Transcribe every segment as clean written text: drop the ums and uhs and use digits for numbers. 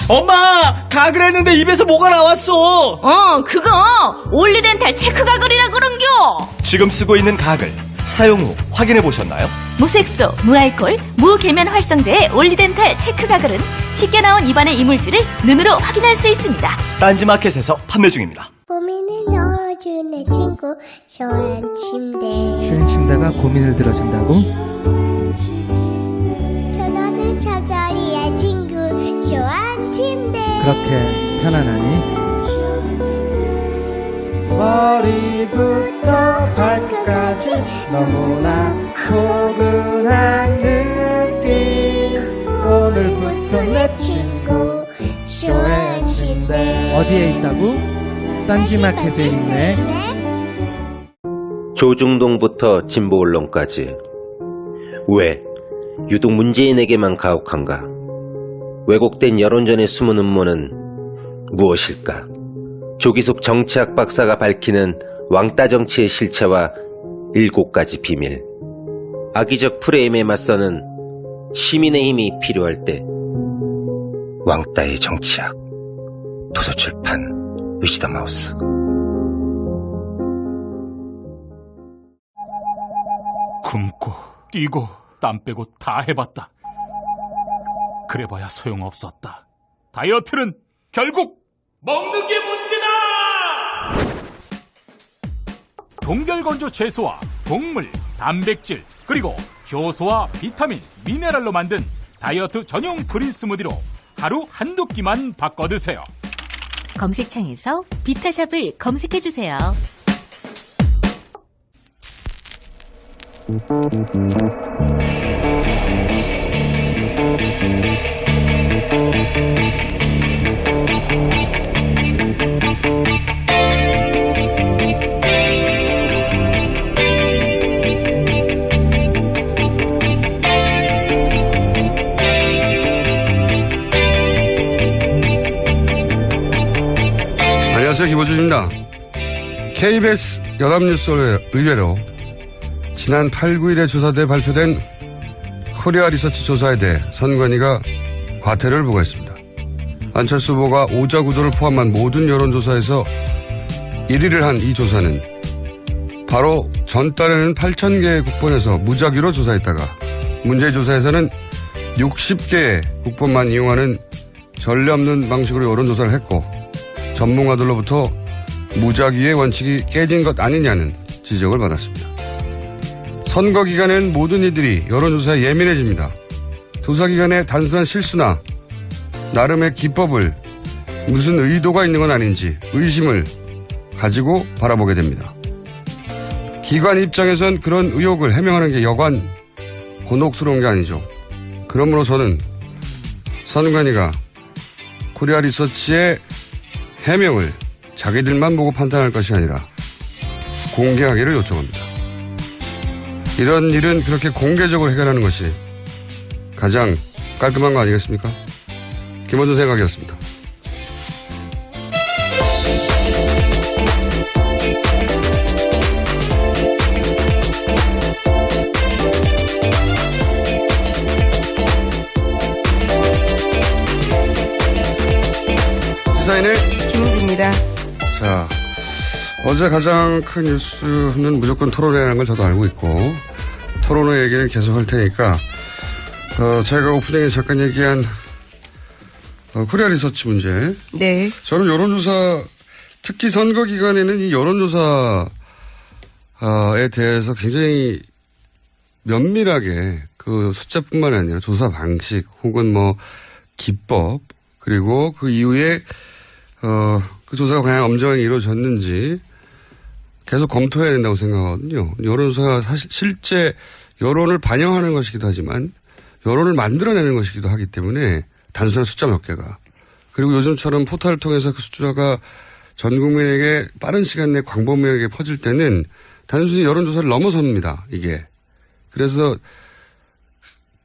엄마! 가글 했는데 입에서 뭐가 나왔어! 그거 올리덴탈 체크 가글이라 그런겨. 지금 쓰고 있는 가글, 사용 후 확인해 보셨나요? 무색소, 무알콜, 무계면 활성제의 올리덴탈 체크 가글은 쉽게 나온 입안의 이물질을 눈으로 확인할 수 있습니다. 딴지마켓에서 판매 중입니다. 고민을 넣어주는 친구 쇼한 침대. 쇼한 침대가 고민을 들어준다고? 편안한 잠자리의 친구 쇼한 침대. 그렇게 편안하니? 머리부터 발끝까지 너무나 포근한 느낌. 오늘부터 내 친구 쇼한 침대. 어디에 있다고? 딴지마켓에 있네. 조중동부터 진보 언론까지 왜 유독 문재인에게만 가혹한가? 왜곡된 여론전의 숨은 음모는 무엇일까? 조기숙 정치학 박사가 밝히는 왕따 정치의 실체와 7가지 비밀. 악의적 프레임에 맞서는 시민의 힘이 필요할 때 왕따의 정치학. 도서출판 위즈덤 하우스. 굶고 뛰고 땀 빼고 다 해봤다. 그래봐야 소용없었다. 다이어트는 결국 먹는 게 문제다! 동결건조 채소와 곡물, 단백질, 그리고 효소와 비타민, 미네랄로 만든 다이어트 전용 그린 스무디로 하루 한두 끼만 바꿔 드세요. 검색창에서 비타샵을 검색해주세요. 안녕하세요. 김호준입니다. KBS 연합뉴스 의뢰로 지난 8, 9일에 조사돼 발표된 코리아 리서치 조사에 대해 선관위가 과태료를 부과했습니다. 안철수 후보가 오자 구도를 포함한 모든 여론조사에서 1위를 한 이 조사는 바로 전달에는 8,000개의 국본에서 무작위로 조사했다가 문제의 조사에서는 60개의 국본만 이용하는 전례 없는 방식으로 여론조사를 했고 전문가들로부터 무작위의 원칙이 깨진 것 아니냐는 지적을 받았습니다. 선거 기간엔 모든 이들이 여론조사에 예민해집니다. 조사 기간에 단순한 실수나 나름의 기법을 무슨 의도가 있는 건 아닌지 의심을 가지고 바라보게 됩니다. 기관 입장에선 그런 의혹을 해명하는 게 여간 곤혹스러운 게 아니죠. 그러므로 저는 선관위가 코리아 리서치의 해명을 자기들만 보고 판단할 것이 아니라 공개하기를 요청합니다. 이런 일은 그렇게 공개적으로 해결하는 것이 가장 깔끔한 거 아니겠습니까? 김원준 생각이었습니다. 시사인의 김우기입니다. 자, 어제 가장 큰 뉴스는 무조건 토론회라는 걸 저도 알고 있고 토론회 얘기는 계속 할 테니까 제가 오프닝에 잠깐 얘기한 코리아 리서치 문제. 네. 저는 여론조사 특히 선거 기간에는 이 여론조사에 대해서 굉장히 면밀하게 그 숫자뿐만 아니라 조사 방식 혹은 뭐 기법 그리고 그 이후에 그 조사가 과연 엄정하게 이루어졌는지 계속 검토해야 된다고 생각하거든요. 여론조사가 사실 실제 여론을 반영하는 것이기도 하지만 여론을 만들어내는 것이기도 하기 때문에 단순한 숫자 몇 개가. 그리고 요즘처럼 포털을 통해서 그 숫자가 전 국민에게 빠른 시간 내에 광범위하게 퍼질 때는 단순히 여론조사를 넘어섭니다. 이게. 그래서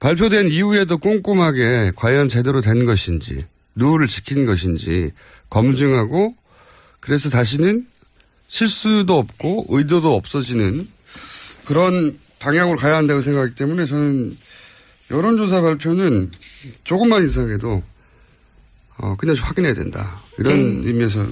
발표된 이후에도 꼼꼼하게 과연 제대로 된 것인지 룰을 지킨 것인지 검증하고 그래서 다시는 실수도 없고 의도도 없어지는 그런 방향으로 가야 한다고 생각하기 때문에 저는 여론조사 발표는 조금만 이상해도 그냥 좀 확인해야 된다. 이런 의미에서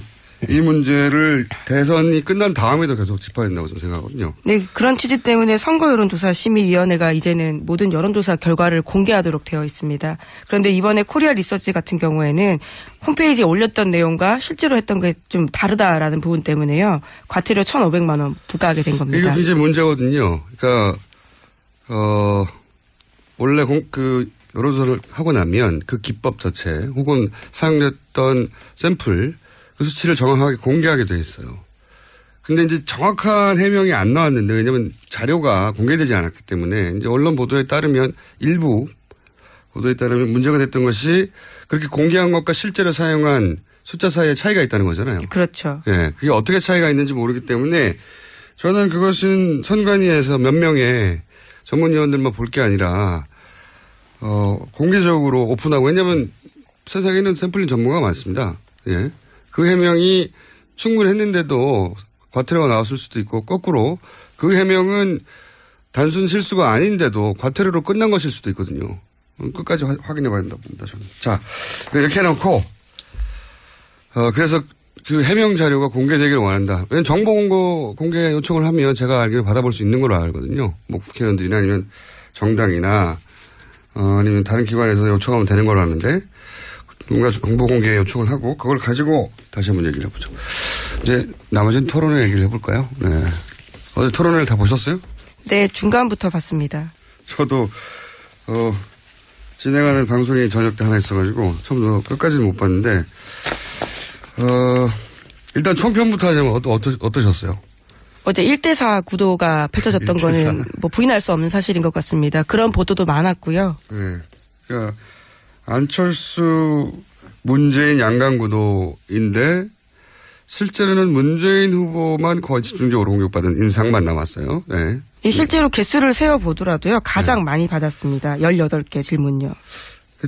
이 문제를 대선이 끝난 다음에도 계속 짚어야 된다고 저는 생각하거든요. 네, 그런 취지 때문에 선거여론조사심의위원회가 이제는 모든 여론조사 결과를 공개하도록 되어 있습니다. 그런데 이번에 코리아 리서치 같은 경우에는 홈페이지에 올렸던 내용과 실제로 했던 게 좀 다르다라는 부분 때문에요. 과태료 1,500만 원 부과하게 된 겁니다. 이게 이제 문제거든요. 그러니까 원래 여론조사를 하고 나면 그 기법 자체 혹은 사용됐던 샘플 그 수치를 정확하게 공개하게 돼 있어요. 근데 이제 정확한 해명이 안 나왔는데 왜냐면 자료가 공개되지 않았기 때문에 이제 언론 보도에 따르면 일부 보도에 따르면 문제가 됐던 것이 그렇게 공개한 것과 실제로 사용한 숫자 사이에 차이가 있다는 거잖아요. 그렇죠. 예. 그게 어떻게 차이가 있는지 모르기 때문에 저는 그것은 선관위에서 몇 명의 전문위원들만 볼 게 아니라 공개적으로 오픈하고 왜냐하면 세상에는 샘플링 전문가가 많습니다. 예. 그 해명이 충분했는데도 과태료가 나왔을 수도 있고 거꾸로 그 해명은 단순 실수가 아닌데도 과태료로 끝난 것일 수도 있거든요. 끝까지 확인해 봐야 된다고 봅니다. 저는. 자, 이렇게 해놓고 그래서 그 해명 자료가 공개되기를 원한다. 왜냐하면 정보 공개 요청을 하면 제가 알기로 받아볼 수 있는 걸로 알거든요. 뭐 국회의원들이나 아니면 정당이나 아니면 다른 기관에서 요청하면 되는 걸로 아는데 뭔가 정보 공개 요청을 하고 그걸 가지고 다시 한번 얘기를 해보죠. 이제 나머지는 토론회 얘기를 해볼까요? 네. 어제 토론회를 다 보셨어요? 네, 중간부터 봤습니다. 저도 진행하는 방송이 저녁 때 하나 있어가지고 처음부터 끝까지는 못 봤는데 일단 총평부터 하자면 어떠셨어요? 어제 1대4 구도가 펼쳐졌던 1대4. 거는 뭐 부인할 수 없는 사실인 것 같습니다. 그런 보도도 많았고요. 네. 그러니까 안철수 문재인 양강 구도인데 실제로는 문재인 후보만 거의 집중적으로 공격받은 인상만 남았어요. 네. 실제로 개수를 세어보더라도요. 가장 많이 받았습니다. 18개 질문요.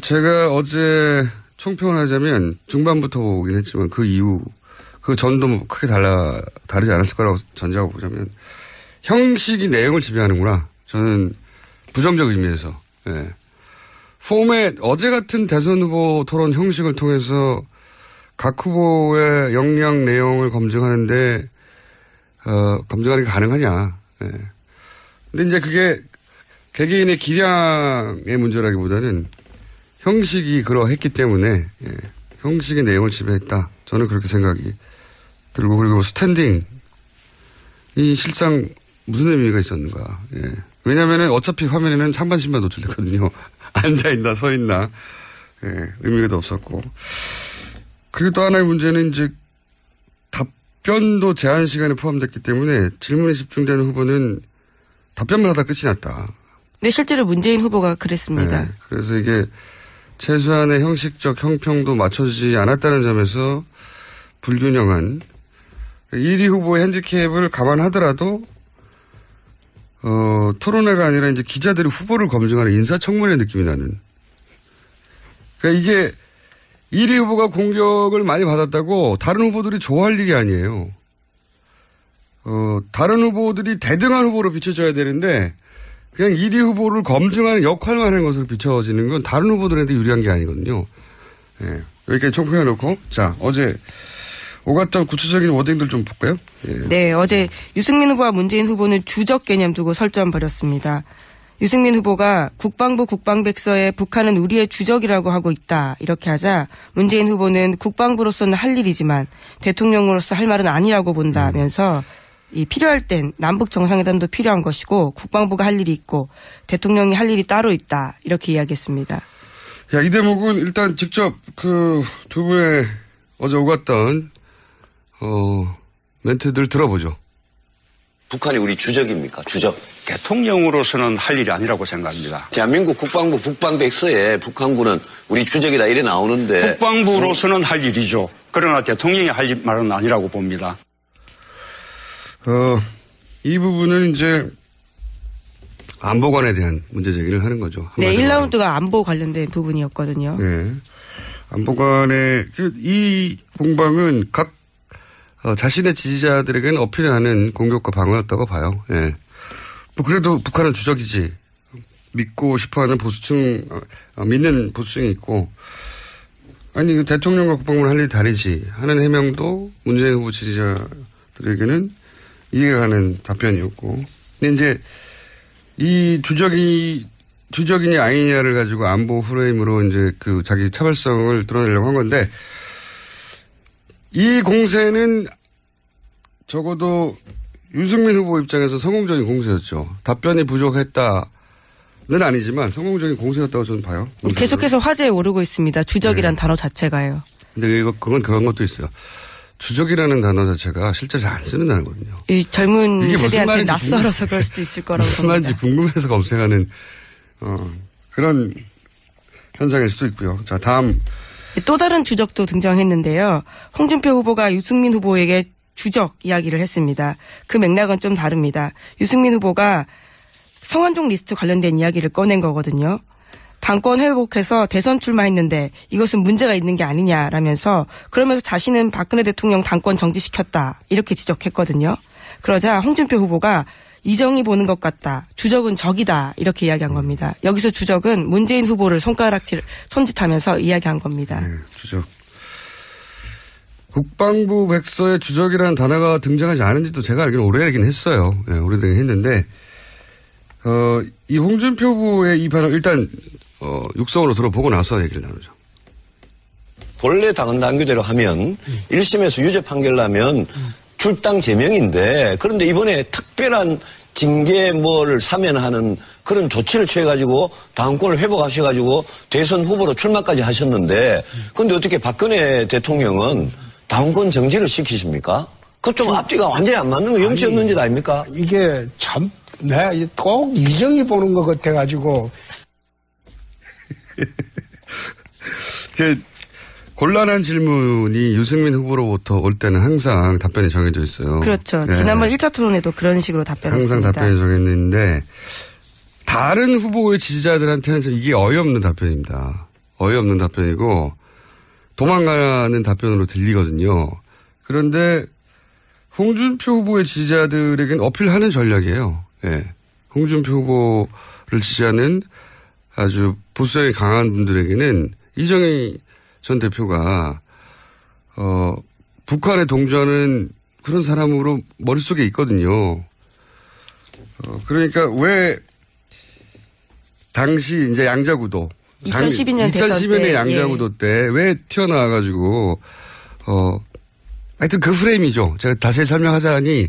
제가 어제 총평을 하자면 중반부터 오긴 했지만 그 이후 그 전도 뭐 크게 다르지 않았을 거라고 전제하고 보자면 형식이 내용을 지배하는구나. 저는 부정적 의미에서. 네. 포맷 어제 같은 대선 후보 토론 형식을 통해서 각 후보의 역량 내용을 검증하는데 검증하는 게 가능하냐. 네. 근데 이제 그게 개개인의 기량의 문제라기보다는 형식이 그러했기 때문에 형식의 내용을 지배했다. 저는 그렇게 생각이 들고 그리고 스탠딩이 실상 무슨 의미가 있었는가. 왜냐하면 어차피 화면에는 상반신만 노출됐거든요. 앉아있나 서있나 의미가 없었고 그리고 또 하나의 문제는 이제 답변도 제한 시간에 포함됐기 때문에 질문에 집중되는 후보는 답변만 하다 끝이 났다. 네, 실제로 문재인 후보가 그랬습니다. 네, 그래서 이게 최소한의 형식적 형평도 맞춰지지 않았다는 점에서 불균형한 1위 후보의 핸디캡을 감안하더라도 토론회가 아니라 이제 기자들이 후보를 검증하는 인사청문회 느낌이 나는. 그러니까 이게 1위 후보가 공격을 많이 받았다고 다른 후보들이 좋아할 일이 아니에요. 다른 후보들이 대등한 후보로 비춰져야 되는데 그냥 1위 후보를 검증하는 역할만 하는 것으로 비춰지는 건 다른 후보들한테 유리한 게 아니거든요. 예. 여기까지 총평해놓고 자 어제 오갔던 구체적인 워딩들 좀 볼까요? 예. 네, 어제 유승민 후보와 문재인 후보는 주적 개념 두고 설전 벌였습니다. 유승민 후보가 국방부 국방백서에 북한은 우리의 주적이라고 하고 있다 이렇게 하자 문재인 후보는 국방부로서는 할 일이지만 대통령으로서 할 말은 아니라고 본다면서 필요할 땐 남북 정상회담도 필요한 것이고 국방부가 할 일이 있고 대통령이 할 일이 따로 있다 이렇게 이야기했습니다. 야, 이 대목은 일단 직접 그 두 분의 어제 오갔던 멘트들 들어보죠. 북한이 우리 주적입니까? 주적. 대통령으로서는 할 일이 아니라고 생각합니다. 대한민국 국방부 국방백서에 북한군은 우리 주적이다 이래 나오는데. 국방부로서는 할 일이죠. 그러나 대통령이 할 말은 아니라고 봅니다. 이 부분은 이제 안보관에 대한 문제 제기를 하는 거죠. 네, 1라운드가 안보 관련된 부분이었거든요. 네. 안보관의 이 공방은 각 자신의 지지자들에게는 어필하는 공격과 방어였다고 봐요. 예. 뭐 그래도 북한은 주적이지. 믿고 싶어하는 보수층, 믿는 보수층이 있고, 아니, 대통령과 국방부는 할 일이 다르지 하는 해명도 문재인 후보 지지자들에게는 이해가 가는 답변이었고. 근데 이제 이 주적이냐 아니냐를 가지고 안보 프레임으로 이제 그 자기 차별성을 드러내려고 한 건데, 이 공세는 적어도 유승민 후보 입장에서 성공적인 공세였죠. 답변이 부족했다는 아니지만 성공적인 공세였다고 저는 봐요. 계속해서 화제에 오르고 있습니다. 주적이란 단어 자체가요. 근데 그건 그런 것도 있어요. 주적이라는 단어 자체가 실제로 잘 안 쓰는 단어거든요. 이 젊은 세대한테 낯설어서 그럴 수도 있을 거라고 무슨 말인지 궁금해서 검색하는 그런 현상일 수도 있고요. 자, 다음. 또 다른 주적도 등장했는데요. 홍준표 후보가 유승민 후보에게 주적 이야기를 했습니다. 그 맥락은 좀 다릅니다. 유승민 후보가 성완종 리스트 관련된 이야기를 꺼낸 거거든요. 당권 회복해서 대선 출마했는데 이것은 문제가 있는 게 아니냐라면서, 그러면서 자신은 박근혜 대통령 당권 정지시켰다 이렇게 지적했거든요. 그러자 홍준표 후보가 이정이 보는 것 같다, 주적은 적이다 이렇게 이야기한 겁니다. 여기서 주적은 문재인 후보를 손짓하면서 이야기한 겁니다. 네, 주적. 국방부 백서에 주적이라는 단어가 등장하지 않은지도 제가 알기로는 오래되긴 했어요. 네, 오래되긴 했는데, 이 홍준표 후보의 이 발언 일단 육성으로 들어보고 나서 얘기를 나누죠. 본래 당헌 당규대로 하면 1심에서 유죄 판결 나면 출당 제명인데, 그런데 이번에 특별한 징계 뭐를 사면하는 그런 조치를 취해가지고 당권을 회복하셔가지고 대선 후보로 출마까지 하셨는데, 그런데 어떻게 박근혜 대통령은 당권 정지를 시키십니까? 그 좀 앞뒤가 완전히 안 맞는 거 염치 없는 짓 아닙니까? 이게 참 내가 꼭 이정이 보는 것 같아가지고. 곤란한 질문이 유승민 후보로부터 올 때는 항상 답변이 정해져 있어요. 그렇죠. 네. 지난번 1차 토론에도 그런 식으로 답변했습니다. 항상 답변이 정해졌는데, 다른 후보의 지지자들한테는 이게 어이없는 답변입니다. 어이없는 답변이고 도망가는 답변으로 들리거든요. 그런데 홍준표 후보의 지지자들에게는 어필하는 전략이에요. 예. 홍준표 후보를 지지하는 아주 보수성이 강한 분들에게는 이정희 전 대표가 북한에 동조하는 그런 사람으로 머릿속에 있거든요. 그러니까 왜 당시 이제 양자구도 2012년 대선 2012년의 양자구도 때 왜 튀어나와가지고 하여튼 그 프레임이죠. 제가 다시 설명하자니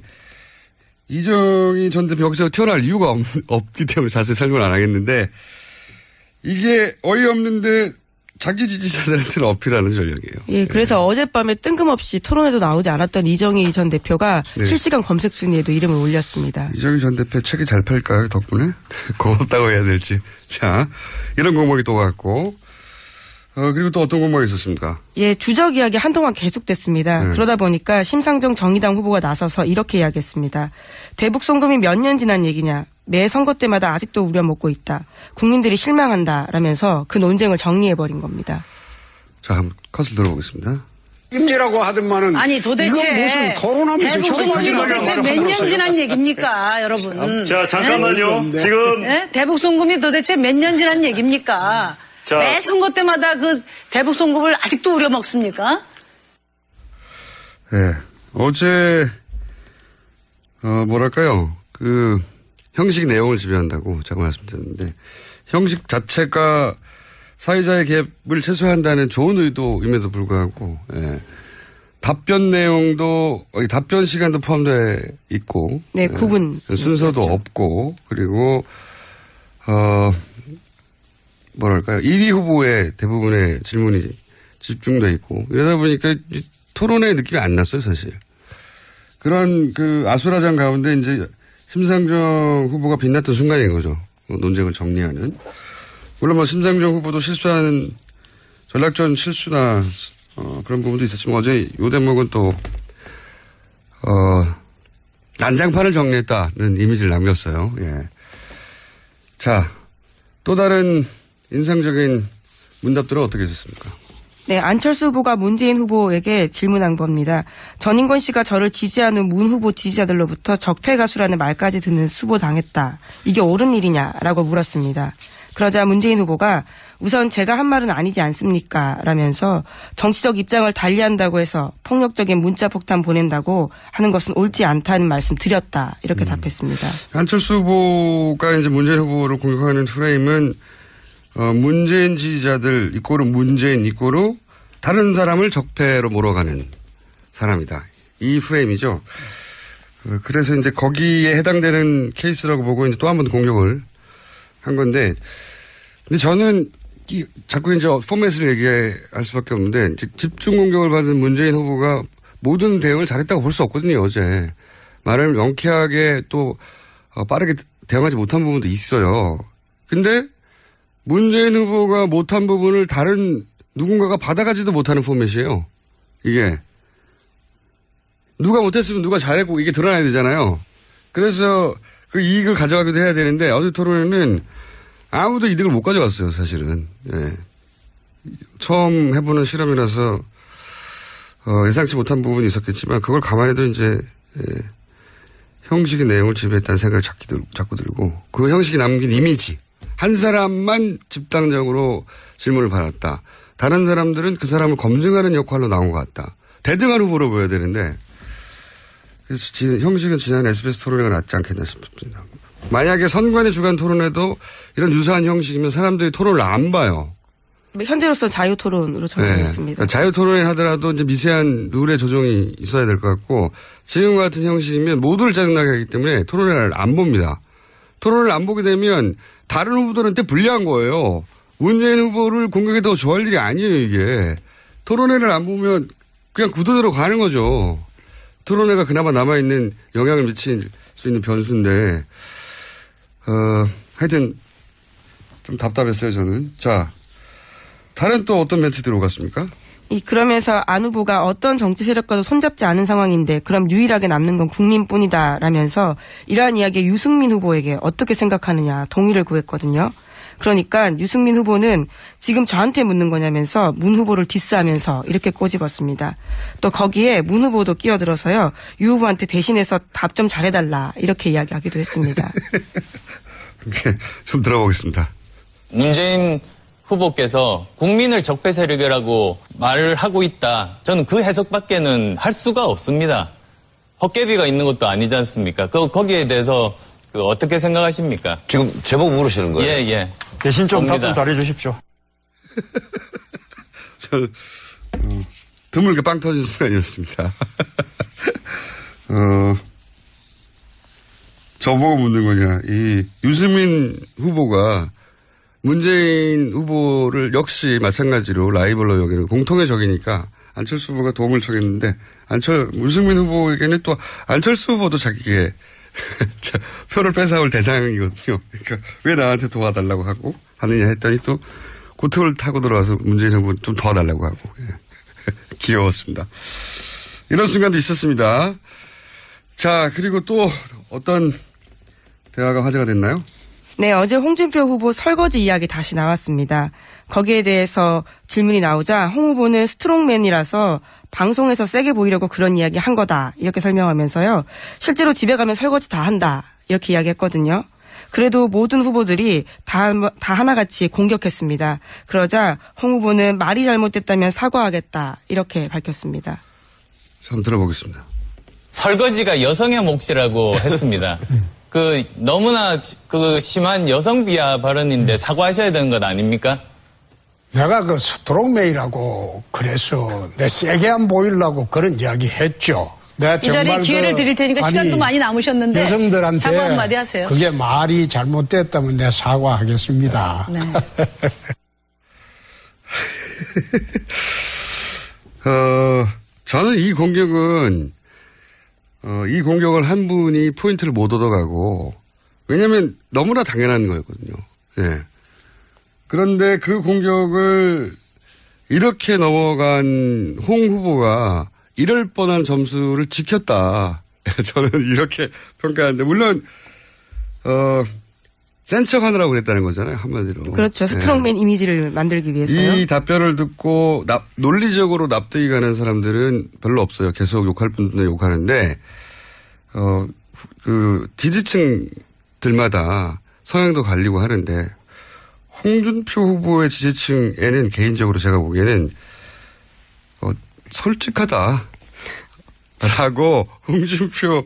이정희 전 대표 여기서 튀어나올 이유가 없기 때문에 자세히 설명 안 하겠는데, 이게 어이없는데 자기 지지자들한테는 어필하는 전략이에요. 예, 그래서 어젯밤에 뜬금없이 토론에도 나오지 않았던 이정희 전 대표가 네. 실시간 검색 순위에도 이름을 올렸습니다. 이정희 전 대표 책이 잘 팔까요, 덕분에? 고맙다고 해야 될지. 자, 이런 공목이 또 왔고, 그리고 또 어떤 공목이 있었습니까? 예, 주적 이야기 한동안 계속됐습니다. 네. 그러다 보니까 심상정 정의당 후보가 나서서 이렇게 이야기했습니다. 대북 송금이 몇 년 지난 얘기냐. 매 선거 때마다 아직도 우려먹고 있다. 국민들이 실망한다라면서 그 논쟁을 정리해버린 겁니다. 자, 한번 컷을 들어보겠습니다. 임리라고 하더만은 아니 도대체 이건 무슨 토론하면서 대북 송금이 도대체 몇 년 지난 얘기입니까, 여러분? 자, 잠깐만요. 네? 지금 네? 대북 송금이 도대체 몇 년 지난 얘기입니까? 자. 매 선거 때마다 그 대북 송금을 아직도 우려 먹습니까? 네. 어제 뭐랄까요? 그 형식 내용을 지배한다고 제가 말씀드렸는데, 형식 자체가 사회자의 개입을 최소화한다는 좋은 의도임에도 불구하고, 예. 답변 내용도, 답변 시간도 포함되어 있고. 네, 9분. 순서도 그렇죠. 없고, 그리고, 뭐랄까요. 1위 후보의 대부분의 질문이 집중되어 있고, 이러다 보니까 토론의 느낌이 안 났어요, 사실. 그런 그 아수라장 가운데 이제 심상정 후보가 빛났던 순간인 거죠. 논쟁을 정리하는. 물론 뭐 심상정 후보도 실수하는 전략전 실수나 그런 부분도 있었지만, 어제 요 대목은 또 난장판을 정리했다는 이미지를 남겼어요. 예. 자, 또 다른 인상적인 문답들은 어떻게 있었습니까? 네, 안철수 후보가 문재인 후보에게 질문한 겁니다. 전인권 씨가 저를 지지하는 문 후보 지지자들로부터 적폐가수라는 말까지 듣는 수보당했다. 이게 옳은 일이냐라고 물었습니다. 그러자 문재인 후보가 우선 제가 한 말은 아니지 않습니까? 라면서 정치적 입장을 달리한다고 해서 폭력적인 문자 폭탄 보낸다고 하는 것은 옳지 않다는 말씀 드렸다. 이렇게 답했습니다. 안철수 후보가 이제 문재인 후보를 공격하는 프레임은 문재인 지지자들 이꼬르 문재인 이꼬르 다른 사람을 적폐로 몰아가는 사람이다. 이 프레임이죠. 그래서 이제 거기에 해당되는 케이스라고 보고 이제 또 한 번 공격을 한 건데, 근데 저는 자꾸 이제 포맷을 얘기할 수밖에 없는데, 집중 공격을 받은 문재인 후보가 모든 대응을 잘했다고 볼 수 없거든요, 어제. 말을 명쾌하게 또 빠르게 대응하지 못한 부분도 있어요. 근데 문재인 후보가 못한 부분을 다른 누군가가 받아가지도 못하는 포맷이에요. 이게. 누가 못했으면 누가 잘했고 이게 드러나야 되잖아요. 그래서 그 이익을 가져가기도 해야 되는데 어제 토론회는 아무도 이득을 못 가져갔어요, 사실은. 예. 처음 해보는 실험이라서 예상치 못한 부분이 있었겠지만 그걸 감안해도 이제 형식의 내용을 지배했다는 생각을 자꾸 들고 그 형식이 남긴 이미지. 한 사람만 집단적으로 질문을 받았다. 다른 사람들은 그 사람을 검증하는 역할로 나온 것 같다. 대등한 후보로 보여야 되는데 그래서 형식은 지난 SBS 토론회가 낫지 않겠나 싶습니다. 만약에 선관위 주간 토론회도 이런 유사한 형식이면 사람들이 토론을 안 봐요. 현재로서 자유토론으로 정하겠습니다. 네. 자유토론회 하더라도 이제 미세한 룰의 조정이 있어야 될 것 같고 지금 같은 형식이면 모두를 짜증나게 하기 때문에 토론회를 안 봅니다. 토론을 안 보게 되면 다른 후보들한테 불리한 거예요. 문재인 후보를 공격해도 좋아할 일이 아니에요, 이게. 토론회를 안 보면 그냥 구도대로 가는 거죠. 토론회가 그나마 남아있는 영향을 미칠 수 있는 변수인데, 하여튼 좀 답답했어요, 저는. 자, 다른 또 어떤 멘트 들어오갔습니까? 그러면서 안 후보가 어떤 정치 세력과도 손잡지 않은 상황인데 그럼 유일하게 남는 건 국민뿐이다 라면서 이러한 이야기에 유승민 후보에게 어떻게 생각하느냐 동의를 구했거든요. 그러니까 유승민 후보는 지금 저한테 묻는 거냐면서 문 후보를 디스하면서 이렇게 꼬집었습니다. 또 거기에 문 후보도 끼어들어서요. 유 후보한테 대신해서 답 좀 잘해달라 이렇게 이야기하기도 했습니다. 좀 들어보겠습니다. 문재인 후보께서 국민을 적폐 세력이라고 말을 하고 있다. 저는 그 해석밖에는 할 수가 없습니다. 헛개비가 있는 것도 아니지 않습니까? 거기에 대해서 어떻게 생각하십니까? 지금 제목 물으시는 거예요? 예, 예. 대신 좀 답 좀 잘해 주십시오. 드물게 빵 터진 순간이었습니다. 저보고 묻는 거냐. 이 유승민 후보가 문재인 후보를 역시 마찬가지로 라이벌로 여기는 공통의 적이니까 안철수 후보가 도움을 청했는데 유승민 후보에게는 또 안철수 후보도 자기에게 표를 뺏어올 대상이거든요. 그러니까 왜 나한테 도와달라고 하고 하느냐 했더니 또 고통을 타고 들어와서 문재인 후보 좀 도와달라고 하고 귀여웠습니다. 이런 순간도 있었습니다. 자, 그리고 또 어떤 대화가 화제가 됐나요? 네, 어제 홍준표 후보 설거지 이야기 다시 나왔습니다. 거기에 대해서 질문이 나오자 홍 후보는 스트롱맨이라서 방송에서 세게 보이려고 그런 이야기 한 거다 이렇게 설명하면서요. 실제로 집에 가면 설거지 다 한다 이렇게 이야기했거든요. 그래도 모든 후보들이 다 하나같이 공격했습니다. 그러자 홍 후보는 말이 잘못됐다면 사과하겠다 이렇게 밝혔습니다. 좀 들어보겠습니다. 설거지가 여성의 몫이라고 했습니다. 너무나 심한 여성 비하 발언인데 사과하셔야 되는 것 아닙니까? 내가 스트롱맨이라고 그래서 내 세게 안 보이려고 그런 이야기 했죠. 내가 이 자리에 기회를 드릴 테니까 시간도 많이 남으셨는데 여성들한테 사과 한마디 하세요. 그게 말이 잘못됐다면 내가 사과하겠습니다. 네. 저는 이 공격을 한 분이 포인트를 못 얻어가고, 왜냐면 너무나 당연한 거였거든요. 예. 그런데 그 공격을 이렇게 넘어간 홍 후보가 이럴 뻔한 점수를 지켰다. 저는 이렇게 평가하는데, 물론, 센 척하느라고 그랬다는 거잖아요. 한마디로. 그렇죠. 스트롱맨 이미지를 만들기 위해서요. 이 답변을 듣고 논리적으로 납득이 가는 사람들은 별로 없어요. 계속 욕할 분들은 욕하는데 그 지지층들마다 성향도 갈리고 하는데 홍준표 후보의 지지층에는 개인적으로 제가 보기에는 솔직하다라고 홍준표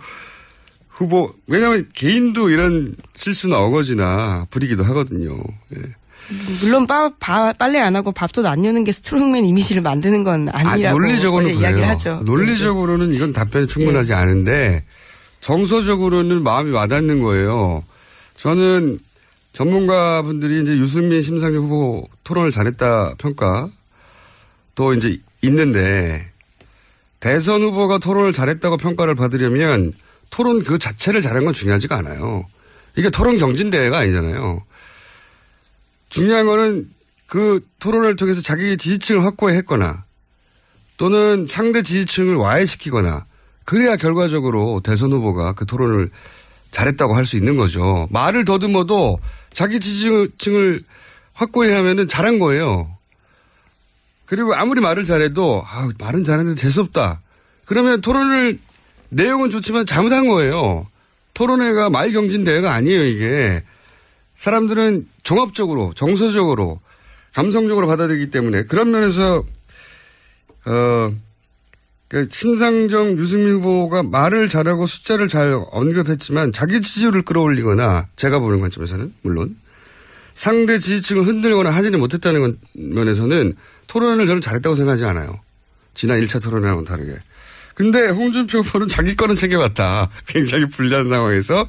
후보, 왜냐하면 개인도 이런 실수나 어거지나 부리기도 하거든요. 예. 물론 빨래 안 하고 밥솥 안 여는 게 스트롱맨 이미지를 만드는 건 아니라고 논리적으로는 어제 이야기를 하죠. 논리적으로는 이건 답변이 충분하지 않은데 정서적으로는 마음이 와닿는 거예요. 저는 전문가분들이 이제 유승민 심상정 후보 토론을 잘했다 평가 또 이제 있는데 대선 후보가 토론을 잘했다고 평가를 받으려면 토론 그 자체를 잘한 건 중요하지가 않아요. 이게 토론 경진대회가 아니잖아요. 중요한 거는 그 토론을 통해서 자기 지지층을 확보했거나 또는 상대 지지층을 와해시키거나 그래야 결과적으로 대선 후보가 그 토론을 잘했다고 할 수 있는 거죠. 말을 더듬어도 자기 지지층을 확보해야 하면은 잘한 거예요. 그리고 아무리 말을 잘해도 말은 잘했는데 재수없다. 그러면 토론을 내용은 좋지만 잘못한 거예요. 토론회가 말경진대회가 아니에요, 이게. 사람들은 종합적으로, 정서적으로, 감성적으로 받아들이기 때문에 그런 면에서, 심상정, 유승민 후보가 말을 잘하고 숫자를 잘 언급했지만 자기 지지율을 끌어올리거나 제가 보는 관점에서는 물론 상대 지지층을 흔들거나 하지는 못했다는 면에서는 토론을 저는 잘했다고 생각하지 않아요. 지난 1차 토론회와는 다르게. 근데 홍준표 후보는 자기 거는 챙겨왔다. 굉장히 불리한 상황에서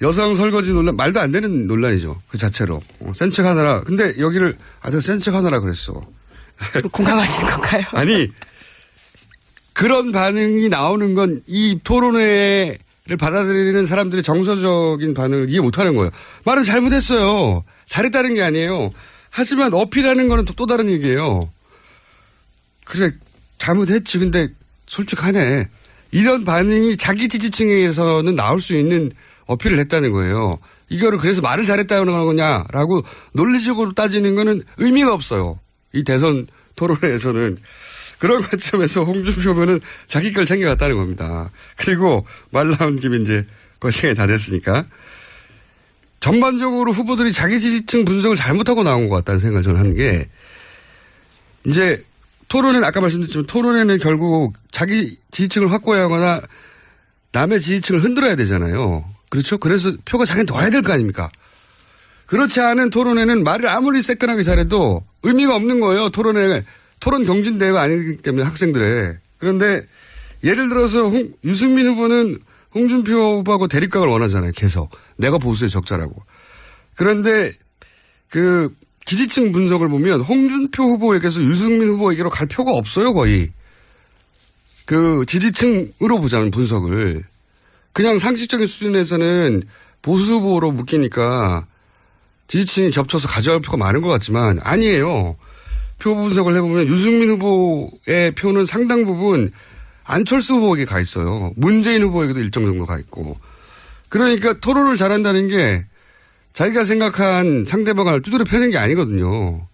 여성 설거지 논란, 말도 안 되는 논란이죠. 그 자체로. 센 척 하느라. 근데 여기를, 제가 센 척 하느라 그랬어. 공감하시는 건가요? 아니, 그런 반응이 나오는 건 이 토론회를 받아들이는 사람들의 정서적인 반응을 이해 못 하는 거예요. 말은 잘못했어요. 잘했다는 게 아니에요. 하지만 어필하는 거는 또 다른 얘기예요. 그래, 잘못했지. 근데 솔직하네. 이런 반응이 자기 지지층에서는 나올 수 있는 어필을 했다는 거예요. 이거를 그래서 말을 잘했다는 거냐라고 논리적으로 따지는 거는 의미가 없어요. 이 대선 토론회에서는. 그런 관점에서 홍준표 후보는 자기 걸 챙겨갔다는 겁니다. 그리고 말 나온 김에 이제 시간이 다 됐으니까. 전반적으로 후보들이 자기 지지층 분석을 잘못하고 나온 것 같다는 생각을 저는 하는 게 이제 토론회는 아까 말씀드렸지만 토론회는 결국 자기 지지층을 확보해야 하거나 남의 지지층을 흔들어야 되잖아요. 그렇죠? 그래서 표가 자기한테 와야 될 거 아닙니까? 그렇지 않은 토론회는 말을 아무리 새끈하게 잘해도 의미가 없는 거예요. 토론 경진대회가 아니기 때문에 학생들의. 그런데 예를 들어서 유승민 후보는 홍준표 후보하고 대립각을 원하잖아요. 계속. 내가 보수의 적자라고. 그런데 그 지지층 분석을 보면 홍준표 후보에게서 유승민 후보에게로 갈 표가 없어요. 거의. 그 지지층으로 보자면 분석을. 그냥 상식적인 수준에서는 보수 후보로 묶이니까 지지층이 겹쳐서 가져갈 표가 많은 것 같지만 아니에요. 표 분석을 해보면 유승민 후보의 표는 상당 부분 안철수 후보에게 가 있어요. 문재인 후보에게도 일정 정도 가 있고. 그러니까 토론을 잘한다는 게 자기가 생각한 상대방을 두드려 패는 게 아니거든요.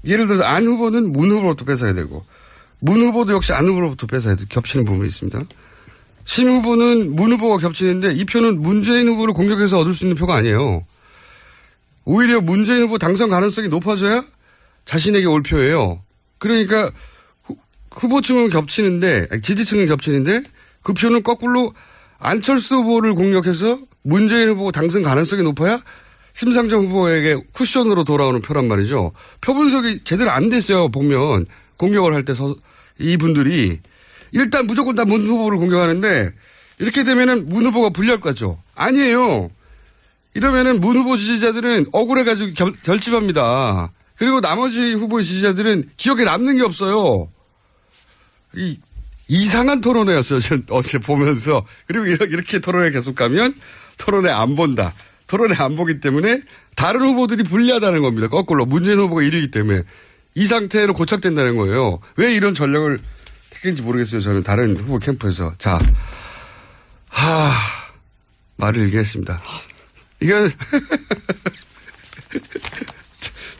예를 들어서 안 후보는 문 후보로부터 뺏어야 되고 문 후보도 역시 안 후보로부터 뺏어야 돼. 겹치는 부분이 있습니다. 심 후보는 문 후보가 겹치는데 이 표는 문재인 후보를 공격해서 얻을 수 있는 표가 아니에요. 오히려 문재인 후보 당선 가능성이 높아져야 자신에게 올 표예요. 그러니까 후보층은 겹치는데 지지층은 겹치는데 그 표는 거꾸로 안철수 후보를 공격해서 문재인 후보 당선 가능성이 높아야 심상정 후보에게 쿠션으로 돌아오는 표란 말이죠. 표 분석이 제대로 안 됐어요. 보면 공격을 할 때 이분들이 일단 무조건 다 문 후보를 공격하는데 이렇게 되면은 문 후보가 불리할 것 같죠. 아니에요. 이러면은 문 후보 지지자들은 억울해가지고 결집합니다. 그리고 나머지 후보의 지지자들은 기억에 남는 게 없어요. 이상한 토론회였어요. 전 어제 보면서. 그리고 이렇게 토론회 계속 가면 토론회 안 본다. 토론회 안 보기 때문에 다른 후보들이 불리하다는 겁니다. 거꾸로 문재인 후보가 1위이기 때문에 이 상태로 고착된다는 거예요. 왜 이런 전략을 택했는지 모르겠어요. 저는 다른 후보 캠프에서. 자, 말을 얘기했습니다. 이건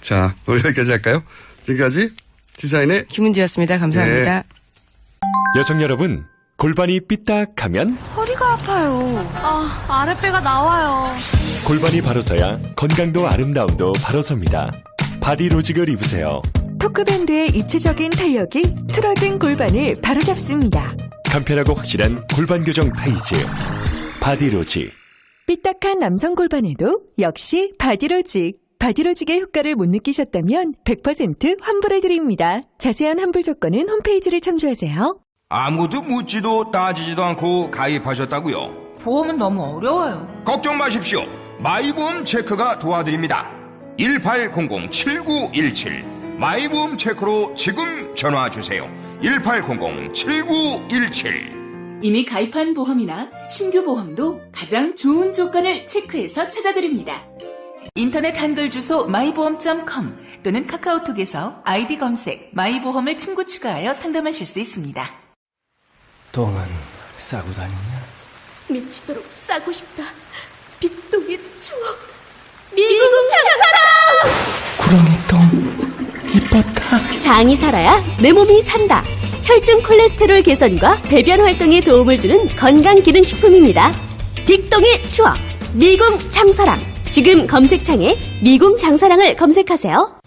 자, 오늘 여기까지 할까요? 지금까지 시사인의 김은지였습니다. 감사합니다. 네. 여성 여러분, 골반이 삐딱하면 허리가 아파요. 아랫배가 나와요. 골반이 바로 서야 건강도 아름다움도 바로 섭니다. 바디로직을 입으세요. 토크밴드의 입체적인 탄력이 틀어진 골반을 바로잡습니다. 간편하고 확실한 골반 교정 타이즈. 바디로직. 삐딱한 남성 골반에도 역시 바디로직. 바디로직의 효과를 못 느끼셨다면 100% 환불해드립니다. 자세한 환불 조건은 홈페이지를 참조하세요. 아무도 묻지도 따지지도 않고 가입하셨다고요? 보험은 너무 어려워요. 걱정 마십시오. 마이보험 체크가 도와드립니다. 1800-7917 마이보험 체크로 지금 전화주세요. 1800-7917 이미 가입한 보험이나 신규 보험도 가장 좋은 조건을 체크해서 찾아드립니다. 인터넷 한글 주소 마이보험.com 또는 카카오톡에서 아이디 검색 마이보험을 친구 추가하여 상담하실 수 있습니다. 똥은 싸고 다니냐? 미치도록 싸고 싶다. 빅동의 추억. 미궁 장사랑! 구렁이 똥 이뻤다. 장이 살아야 내 몸이 산다. 혈중 콜레스테롤 개선과 배변 활동에 도움을 주는 건강기능식품입니다. 빅동의 추억. 미궁 장사랑. 지금 검색창에 미궁 장사랑을 검색하세요.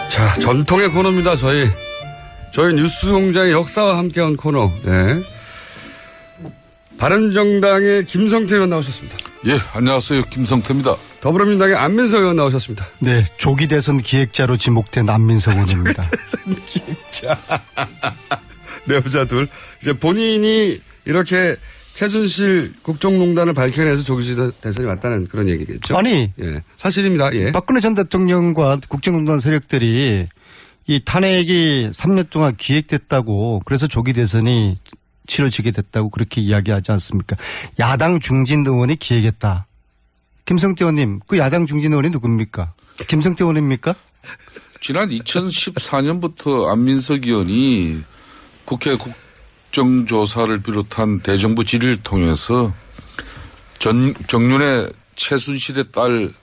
자, 전통의 코너입니다. 저희 뉴스공장의 역사와 함께한 코너. 네. 바른정당의 김성태 의원 나오셨습니다. 예, 안녕하세요. 김성태입니다. 더불어민주당의 안민석 의원 나오셨습니다. 네, 조기 대선 기획자로 지목된 안민석 의원입니다. 대선 기획자. 내부자 둘. 이제 본인이 이렇게 최순실 국정농단을 밝혀내서 조기 대선이 왔다는 그런 얘기겠죠? 아니. 예. 사실입니다. 예. 박근혜 전 대통령과 국정농단 세력들이 이 탄핵이 3년 동안 기획됐다고 그래서 조기 대선이 치러지게 됐다고 그렇게 이야기하지 않습니까? 야당 중진 의원이 기획했다. 김성태 의원님, 그 야당 중진 의원이 누굽니까? 김성태 의원입니까? 지난 2014년부터 안민석 의원이 국회 국정조사를 비롯한 대정부 질의를 통해서 정윤의 최순실의 딸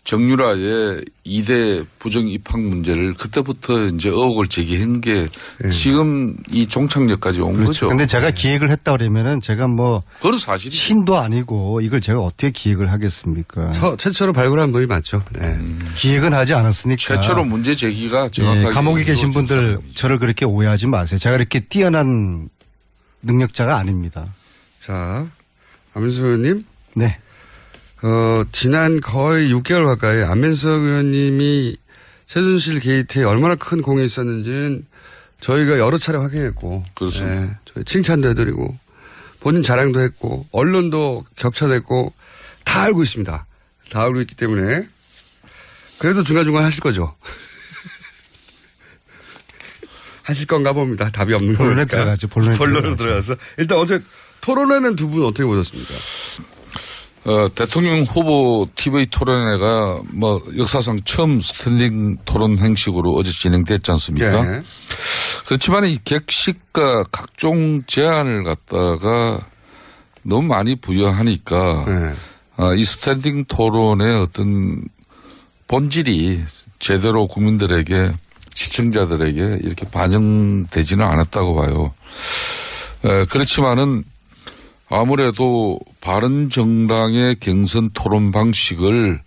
정유라의 2대 부정 입학 문제를 그때부터 이제 의혹을 제기한 게 지금 이 종착역까지 온 그렇죠. 거죠. 근데 제가 기획을 했다 그러면은 제가 뭐 그건 사실이죠. 신도 아니고 이걸 제가 어떻게 기획을 하겠습니까? 최초로 발굴한 분이 맞죠. 네. 기획은 하지 않았으니까. 최초로 문제 제기가 정확하게. 감옥에 계신 분들 저를 그렇게 오해하지 마세요. 제가 이렇게 뛰어난 능력자가 아닙니다. 자, 안민석 의원님. 네. 지난 거의 6개월 가까이 안민석 의원님이 최순실 게이트에 얼마나 큰 공이 있었는지는 저희가 여러 차례 확인했고. 그렇습니다. 네, 저희 칭찬도 해드리고, 본인 자랑도 했고, 언론도 격찬했고, 다 알고 있습니다. 다 알고 있기 때문에. 그래도 중간중간 하실 거죠? 하실 건가 봅니다. 답이 없는 거니까. 본론에 들어가죠. 본론으로 들어가서. 일단 어제 토론회는 두 분 어떻게 보셨습니까? 대통령 후보 TV 토론회가 뭐 역사상 처음 스탠딩 토론 형식으로 어제 진행됐지 않습니까? 네. 그렇지만 이 객식과 각종 제안을 갖다가 너무 많이 부여하니까 이 스탠딩 토론의 어떤 본질이 제대로 국민들에게 시청자들에게 이렇게 반영되지는 않았다고 봐요. 그렇지만은 아무래도 바른정당의 경선 토론 방식을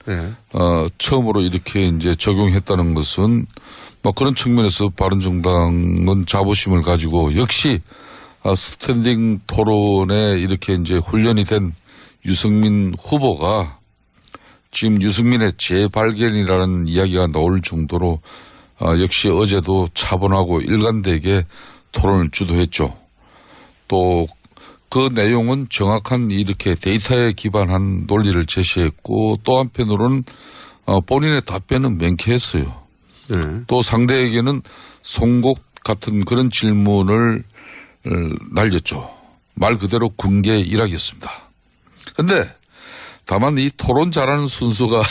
처음으로 이렇게 이제 적용했다는 것은 뭐 그런 측면에서 바른정당은 자부심을 가지고 역시 스탠딩 토론에 이렇게 이제 훈련이 된 유승민 후보가 지금 유승민의 재발견이라는 이야기가 나올 정도로 역시 어제도 차분하고 일관되게 토론을 주도했죠. 또 그 내용은 정확한 이렇게 데이터에 기반한 논리를 제시했고 또 한편으로는 본인의 답변은 명쾌했어요. 또 상대에게는 송곳 같은 그런 질문을 날렸죠. 말 그대로 군계 일학이었습니다. 그런데 다만 이 토론 잘하는 순수가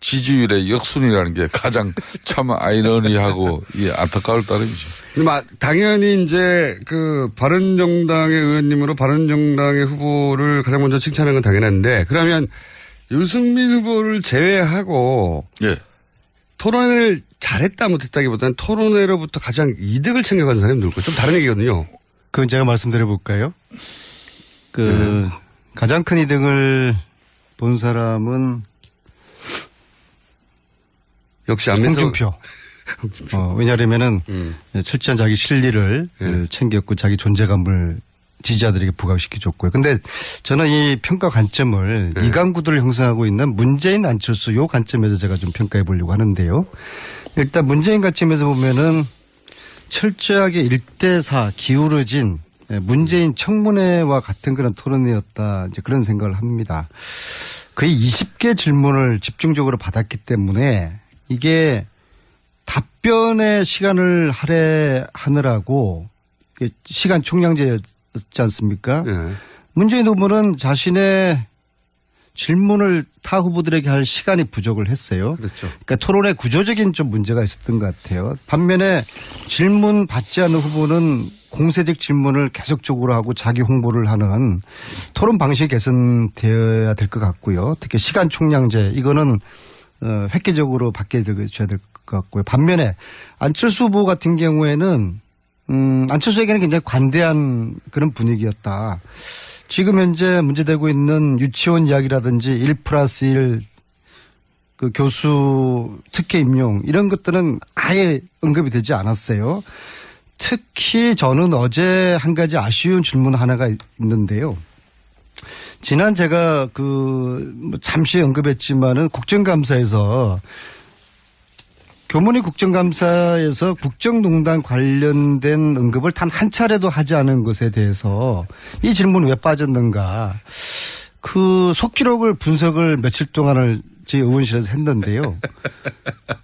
지지율의 역순이라는 게 가장 참 아이러니하고 안타까울 따름이죠. 당연히 이제 그 바른정당의 의원님으로 바른정당의 후보를 가장 먼저 칭찬하는 건 당연한데 그러면 유승민 후보를 제외하고 예. 토론을 잘했다 못했다기보다는 토론회로부터 가장 이득을 챙겨가는 사람이 누굴까요? 좀 다른 얘기거든요. 그건 제가 말씀드려 볼까요? 가장 큰 이득을 본 사람은 역시 안민석 홍준표. 왜냐하면은 철저한 자기 실리를 챙겼고 자기 존재감을 지지자들에게 부각시켜줬고요. 근데 저는 이 평가 관점을 이강구도를 형성하고 있는 문재인 안철수 요 관점에서 제가 좀 평가해 보려고 하는데요. 일단 문재인 관점에서 보면은 철저하게 1대4 기울어진 문재인 청문회와 같은 그런 토론회였다. 이제 그런 생각을 합니다. 거의 20개 질문을 집중적으로 받았기 때문에 이게 답변의 시간을 할애하느라고 시간 총량제였지 않습니까? 문재인 후보는 자신의 질문을 타 후보들에게 할 시간이 부족을 했어요. 그렇죠. 그러니까 토론에 구조적인 좀 문제가 있었던 것 같아요. 반면에 질문 받지 않는 후보는 공세적 질문을 계속적으로 하고 자기 홍보를 하는 토론 방식이 개선되어야 될 것 같고요. 특히 시간 총량제 이거는 획기적으로 바뀌어야 될 것 같고요. 반면에 안철수 후보 같은 경우에는 안철수에게는 굉장히 관대한 그런 분위기였다. 지금 현재 문제되고 있는 유치원 이야기라든지 1+1 그 교수 특혜 임용 이런 것들은 아예 언급이 되지 않았어요. 특히 저는 어제 한 가지 아쉬운 질문 하나가 있는데요. 지난 제가 잠시 언급했지만은 국정감사에서 교문위 국정감사에서 국정농단 관련된 언급을 단 한 차례도 하지 않은 것에 대해서 이 질문 왜 빠졌는가. 그 속기록을 분석을 며칠 동안을 저희 의원실에서 했는데요.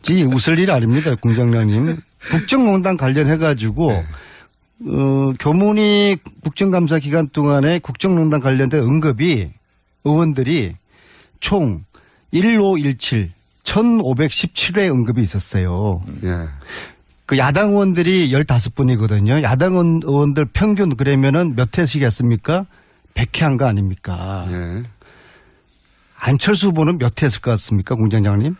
이 웃을 일 아닙니다. 공장장님. 국정농단 관련해가지고 교문위 국정감사 기간 동안에 국정농단 관련된 언급이 의원들이 총 1517 1517회 언급이 있었어요. 그 야당 의원들이 15분이거든요. 야당 의원들 평균 그러면은 몇 회씩 했습니까? 100회 한 거 아닙니까? 안철수 후보는 몇 회 했을 것 같습니까? 공장장님?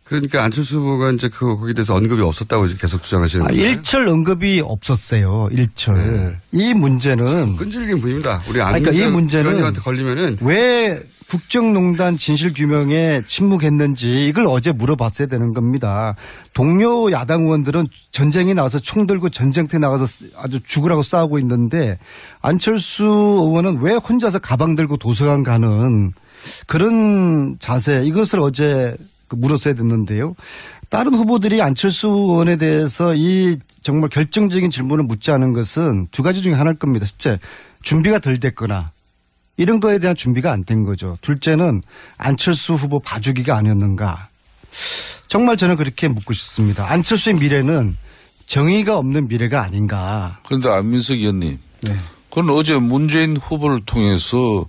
그러니까 안철수 후보가 이제 거기에 대해서 언급이 없었다고 계속 주장하시는 거죠. 일철 언급이 없었어요. 일철. 이 문제는 끈질긴 분입니다. 우리 그러니까 이 문제는 의원님한테 걸리면은 왜 국정농단 진실규명에 침묵했는지 이걸 어제 물어봤어야 되는 겁니다. 동료 야당 의원들은 전쟁에 나와서 총 들고 전쟁터에 나가서 아주 죽으라고 싸우고 있는데 안철수 의원은 왜 혼자서 가방 들고 도서관 가는 그런 자세 이것을 어제 물었어야 됐는데요. 다른 후보들이 안철수 의원에 대해서 이 정말 결정적인 질문을 묻지 않은 것은 두 가지 중에 하나일 겁니다. 첫째, 준비가 덜 됐거나 이런 거에 대한 준비가 안 된 거죠. 둘째는 안철수 후보 봐주기가 아니었는가. 정말 저는 그렇게 묻고 싶습니다. 안철수의 미래는 정의가 없는 미래가 아닌가. 그런데 안민석 의원님. 그건 어제 문재인 후보를 통해서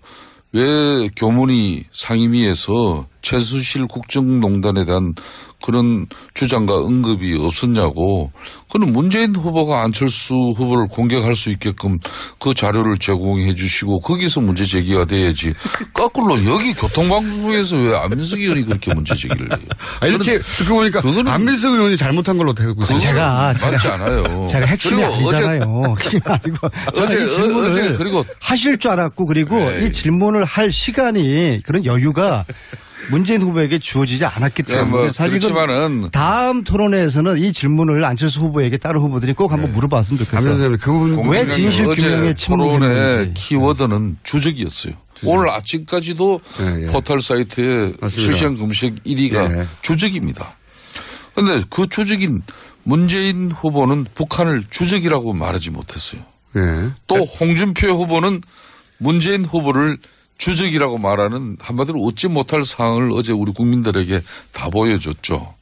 왜 교문위 상임위에서 최순실 국정농단에 대한 그런 주장과 언급이 없었냐고. 그는 문재인 후보가 안철수 후보를 공격할 수 있게끔 그 자료를 제공해 주시고 거기서 문제 제기가 돼야지. 거꾸로 여기 교통방송에서 왜 안민석 의원이 그렇게 문제 제기를 해요? 이렇게 듣고 보니까 안민석 의원이 잘못한 걸로 되고 있어요. 제가 맞지 않아요. 제가 핵심이 아니잖아요. 핵심이 아니고 저는 이 질문을 그리고 하실 줄 알았고 그리고 이 질문을 할 시간이 그런 여유가 문재인 후보에게 주어지지 않았기 때문에 사실 그렇지만은 다음 토론회에서는 이 질문을 안철수 후보에게 다른 후보들이 꼭 한번 물어봤으면 좋겠어요. 그 부분 왜 진실규명에 침묵했는지. 토론의 키워드는 주적이었어요. 오늘 아침까지도 포털 사이트에 실시간 검색 1위가 주적입니다. 그런데 그 주적인 문재인 후보는 북한을 주적이라고 말하지 못했어요. 또 홍준표 후보는 문재인 후보를 주적이라고 말하는 한마디로 웃지 못할 상황을 어제 우리 국민들에게 다 보여줬죠.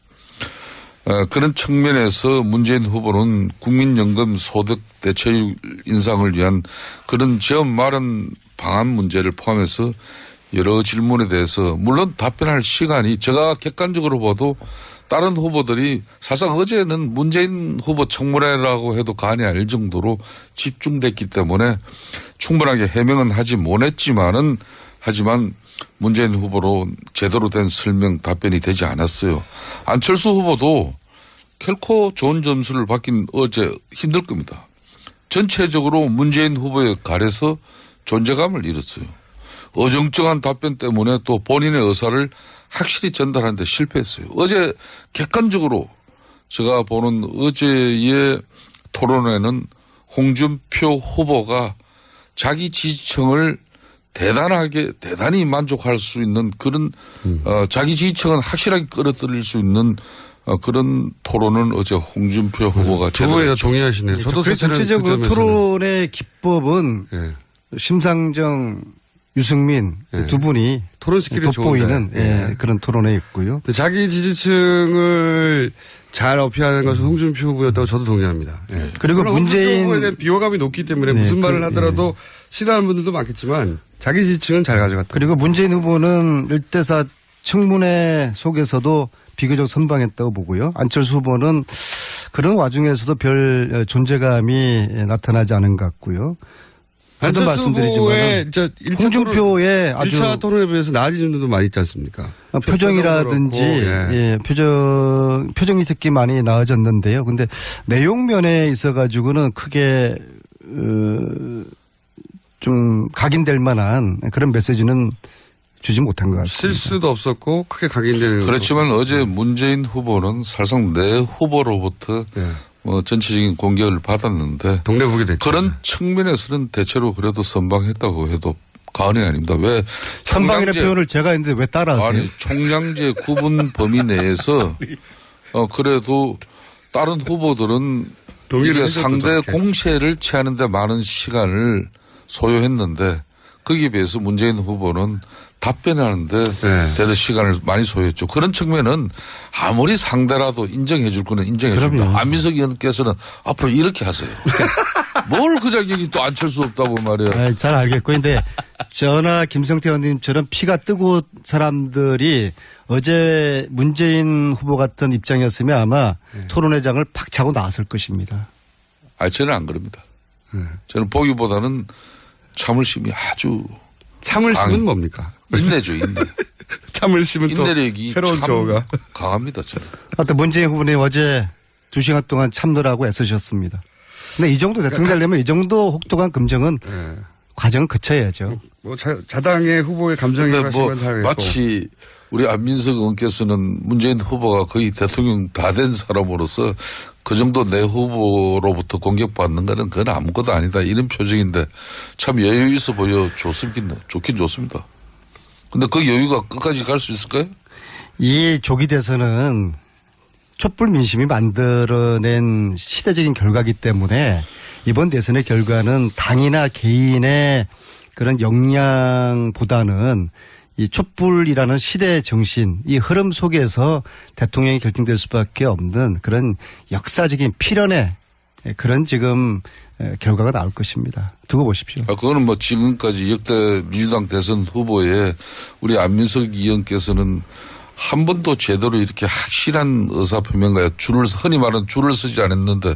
그런 측면에서 문재인 후보는 국민연금 소득 대체율 인상을 위한 그런 지원 마련 방안 문제를 포함해서 여러 질문에 대해서 물론 답변할 시간이 제가 객관적으로 봐도 다른 후보들이 사실상 어제는 문재인 후보 청문회라고 해도 과언이 아닐 정도로 집중됐기 때문에 충분하게 해명은 하지 못했지만 문재인 후보로 제대로 된 설명 답변이 되지 않았어요. 안철수 후보도 결코 좋은 점수를 받긴 어제 힘들 겁니다. 전체적으로 문재인 후보에 가려서 존재감을 잃었어요. 어정쩡한 답변 때문에 또 본인의 의사를 확실히 전달하는 데 실패했어요. 어제 객관적으로 제가 보는 어제의 토론회는 홍준표 후보가 자기 지지층을 대단히 만족할 수 있는 그런 자기 지지층은 확실하게 끌어들일 수 있는 그런 토론은 어제 홍준표 후보가 두 분이 다 동의하시네요. 저도 전체적으로 토론의 기법은 심상정, 유승민 두 분이 토론 스킬이 돋보이는 그런 토론에 있고요. 자기 지지층을 잘 어필하는 것은 홍준표 후보였다고 저도 동의합니다. 그리고 문재인 후보에 대한 비호감이 높기 때문에 무슨 말을 하더라도 싫어하는 분들도 많겠지만 자기 지지층은 잘 가져갔다. 그리고 문재인 후보는 1대4 청문회 속에서도 비교적 선방했다고 보고요. 안철수 후보는 그런 와중에서도 별 존재감이 나타나지 않은 것 같고요. 안철수 후보의 홍준표의 아주 1차 토론에 비해서 나아진 점도 많이 있지 않습니까? 표정이라든지 표정이 특히 많이 나아졌는데요. 근데 내용 면에 있어가지고는 크게 좀 각인될 만한 그런 메시지는 주지 못한 것 같습니다. 실수도 없었고 크게 각인되는. 그렇지만 어제 문재인 후보는 사실상 내 후보로부터 전체적인 공격을 받았는데 동네북이 됐죠. 그런 측면에서는 대체로 그래도 선방했다고 해도 과언이 아닙니다. 왜 선방이라는 표현을 제가 했는데 왜 따라하세요? 아니 총량제 구분 범위 내에서 그래도 다른 후보들은 이게 상대 공세를 취하는 데 많은 시간을 소요했는데 거기에 비해서 문재인 후보는 답변하는데 대도 시간을 많이 소요했죠. 그런 측면은 아무리 상대라도 인정해 줄 거는 인정해 줍니다. 안민석 의원께서는 앞으로 이렇게 하세요. 뭘 그 자격이 또 안철수 없다고 말이에요. 잘 알겠고. 근데 저나 김성태 의원님처럼 피가 뜨거운 사람들이 어제 문재인 후보 같은 입장이었으면 아마 토론회장을 팍 차고 나왔을 것입니다. 저는 안 그럽니다. 저는 보기보다는 참을심이 아주. 참을심은 뭡니까? 인내죠, 인내. 참을심은 인내력이 새로운 조어가 강합니다, 저는. 하여튼 문재인 후보님 어제 2시간 동안 참느라고 애쓰셨습니다. 근데 이 정도 대통령 되려면 이 정도 혹독한 검증은 과정을 거쳐야죠. 뭐 자당의 후보의 감정이 마치 우리 안민석 의원께서는 문재인 후보가 거의 대통령 다 된 사람으로서 그 정도 내 후보로부터 공격받는 거는 그건 아무것도 아니다. 이런 표정인데 참 여유 있어 보여 좋긴 좋습니다. 근데 그 여유가 끝까지 갈 수 있을까요? 이 조기 대선은 촛불 민심이 만들어낸 시대적인 결과이기 때문에 이번 대선의 결과는 당이나 개인의 그런 역량보다는 이 촛불이라는 시대 정신, 이 흐름 속에서 대통령이 결정될 수밖에 없는 그런 역사적인 필연의 그런 지금 결과가 나올 것입니다. 두고 보십시오. 그거는 뭐 지금까지 역대 민주당 대선 후보에 우리 안민석 의원께서는 한 번도 제대로 이렇게 확실한 의사표명과 흔히 말하는 줄을 서지 않았는데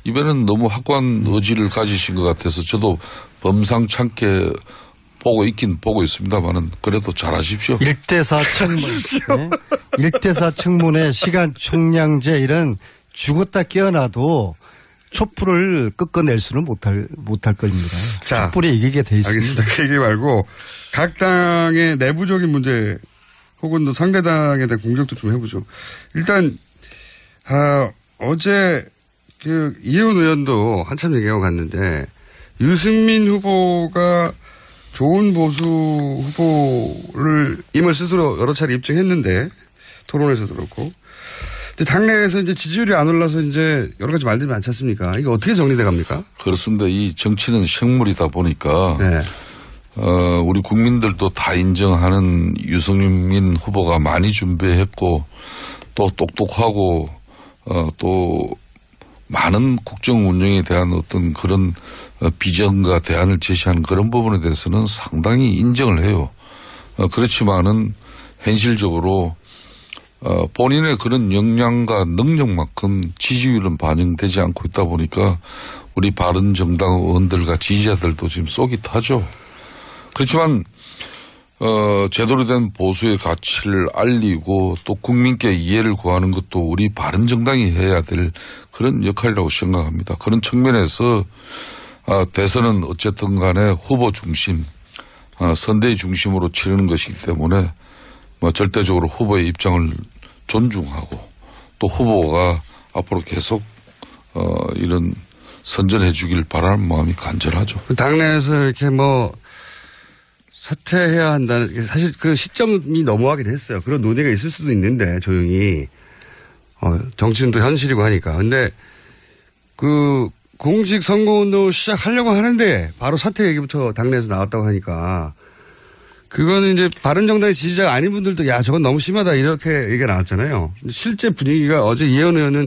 이번에는 너무 확고한 의지를 가지신 것 같아서 저도 범상찮게 보고 있습니다만은 그래도 잘하십시오. 1대4 청문. 1대4 청문회 시간 총량제 이런 죽었다 깨어나도 촛불을 꺾어낼 수는 못할 겁니다. 촛불이 이기게 돼 있습니다. 알겠습니다. 그 얘기 말고 각 당의 내부적인 문제 혹은 상대당에 대한 공격도 좀 해보죠. 일단 어제 이혜원 의원도 한참 얘기하고 갔는데 유승민 후보가 좋은 보수 후보를 임을 스스로 여러 차례 입증했는데 토론에서도 그렇고 당내에서 이제 지지율이 안 올라서 이제 여러 가지 말들이 많지 않습니까? 이거 어떻게 정리돼 갑니까? 그렇습니다. 이 정치는 생물이다 보니까 우리 국민들도 다 인정하는 유승민 후보가 많이 준비했고 또 똑똑하고 또 많은 국정 운영에 대한 어떤 그런 비전과 대안을 제시하는 그런 부분에 대해서는 상당히 인정을 해요. 그렇지만은 현실적으로 본인의 그런 역량과 능력만큼 지지율은 반영되지 않고 있다 보니까 우리 바른정당 의원들과 지지자들도 지금 쏙이 타죠. 그렇지만 제대로 된 보수의 가치를 알리고 또 국민께 이해를 구하는 것도 우리 바른정당이 해야 될 그런 역할이라고 생각합니다. 그런 측면에서 대선은 어쨌든 간에 후보 중심, 선대위 중심으로 치르는 것이기 때문에 절대적으로 후보의 입장을 존중하고 또 후보가 앞으로 계속 이런 선전해 주길 바라는 마음이 간절하죠. 당내에서 이렇게 사퇴해야 한다는, 사실 그 시점이 넘어가긴 했어요. 그런 논의가 있을 수도 있는데, 조용히. 정치는 또 현실이고 하니까. 근데, 공식 선거운동 시작하려고 하는데, 바로 사퇴 얘기부터 당내에서 나왔다고 하니까, 그거는 이제 바른정당의 지지자가 아닌 분들도, 야, 저건 너무 심하다, 이렇게 얘기가 나왔잖아요. 실제 분위기가 어제 이혜원 의원은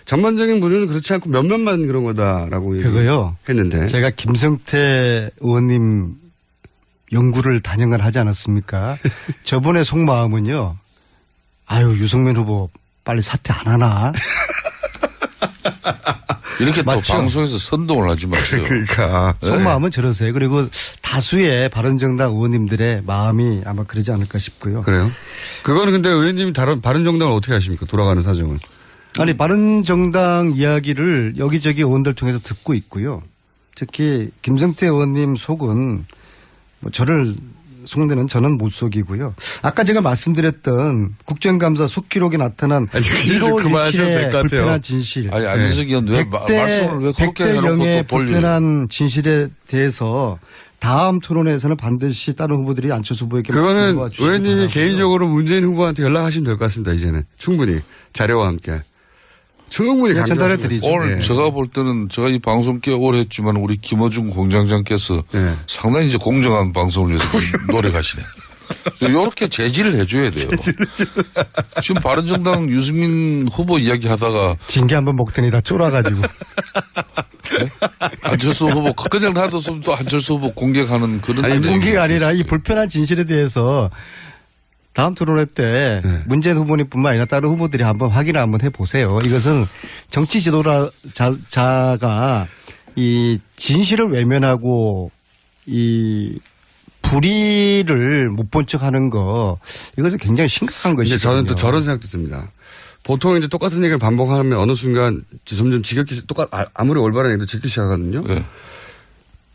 전반적인 분위기는 그렇지 않고 몇몇만 그런 거다라고 그거요. 했는데. 제가 김성태 의원님 연구를 단연간 하지 않았습니까? 저분의 속마음은요. 아유, 유승민 후보 빨리 사퇴 안 하나? 이렇게 맞죠? 또 방송에서 선동을 하지 마세요. 그러니까. 속마음은 저러세요. 그리고 다수의 바른정당 의원님들의 마음이 아마 그러지 않을까 싶고요. 그래요? 그거는 근데 의원님이 바른정당을 어떻게 하십니까? 돌아가는 사정은. 아니, 바른정당 이야기를 여기저기 의원들 통해서 듣고 있고요. 특히 김성태 의원님 속은 저를 속내는 저는 못 속이고요. 아까 제가 말씀드렸던 국정감사 속기록에 나타난 1호 1칠의 불편한 진실. 아니, 안민석 의원 왜 말씀을 왜 그렇게 해놓고 또 돌려요. 불편한 진실에 대해서 다음 토론회에서는 반드시 다른 후보들이 안철수 후보에게 그거는 의원님이 개인적으로 문재인 후보한테 연락하시면 될 것 같습니다. 이제는 충분히 자료와 함께. 충분히 전달해 드리죠. 오늘 제가 볼 때는 제가 이 방송 꽤 오래 했지만 우리 김어준 공장장께서 상당히 이제 공정한 방송을 위해서 노력하시네. 이렇게 제지를 해줘야 돼요. 지금 바른정당 유승민 후보 이야기 하다가 징계 한번 먹더니 다 쫄아가지고. 네? 안철수 후보 그냥 놔뒀으면 또 안철수 후보 공격하는 그런. 아니, 공격이 아니라 이 불편한 진실에 대해서 다음 토론회 때 문재인 후보님뿐만 아니라 다른 후보들이 한번 확인을 한번 해보세요. 이것은 정치 지도자가 이 진실을 외면하고 이 불의를 못 본 척하는 거 이것은 굉장히 심각한 것이죠. 저는 또 저런 생각도 듭니다. 보통 이제 똑같은 얘기를 반복하면 어느 순간 점점 지겹기 아무리 올바른 얘기도 지겹기 시작하거든요.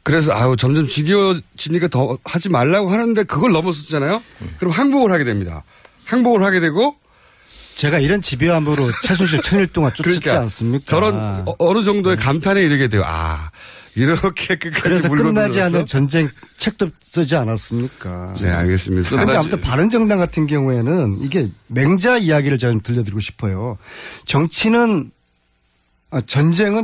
그래서 점점 지겨지니까 더 하지 말라고 하는데 그걸 넘어섰잖아요. 그럼 항복을 하게 됩니다. 항복을 하게 되고 제가 이런 집요함으로 최순실 천일 동안 쫓았지 그러니까 않습니까? 저런 어느 정도의 감탄에 이르게 돼요. 이렇게 끝까지 그래서 끝나지 않은 전쟁 책도 쓰지 않았습니까? 네, 알겠습니다. 그런데 아무튼 바른정당 같은 경우에는 이게 맹자 이야기를 저는 들려드리고 싶어요. 전쟁은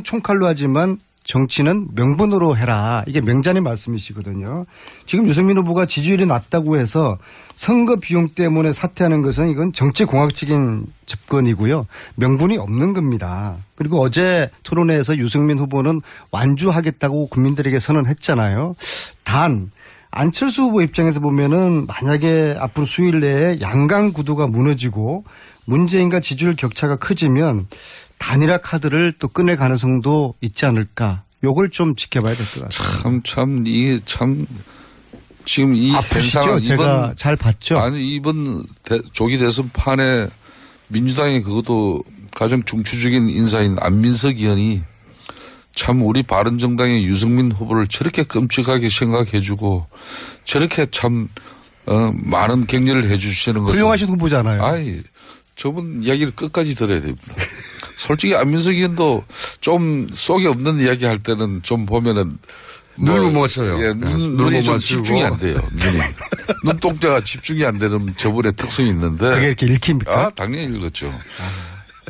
총칼로 하지만 정치는 명분으로 해라. 이게 맹자님 말씀이시거든요. 지금 유승민 후보가 지지율이 낮다고 해서 선거 비용 때문에 사퇴하는 것은 이건 정치공학적인 접근이고요. 명분이 없는 겁니다. 그리고 어제 토론회에서 유승민 후보는 완주하겠다고 국민들에게 선언했잖아요. 단 안철수 후보 입장에서 보면은 만약에 앞으로 수일 내에 양강 구도가 무너지고 문재인과 지지율 격차가 커지면 단일화 카드를 또 꺼낼 가능성도 있지 않을까. 요걸 좀 지켜봐야 될 것 같아요. 지금 이 아프시죠? 제가 잘 봤죠. 아니, 이번 조기 대선 판에 민주당의 그것도 가장 중추적인 인사인 안민석 의원이 참 우리 바른정당의 유승민 후보를 저렇게 끔찍하게 생각해주고 저렇게 참 많은 격려를 해주시는 것은 훌륭하신 후보잖아요. 저분 이야기를 끝까지 들어야 됩니다. 솔직히 안민석 의원도 좀 속이 없는 이야기 할 때는 좀 보면은 눈을 못 맞춰요. 눈이 좀 집중이 안 돼요. 눈동자가 집중이 안 되는 저분의 특성이 있는데. 그게 이렇게 읽힙니까? 당연히 읽었죠.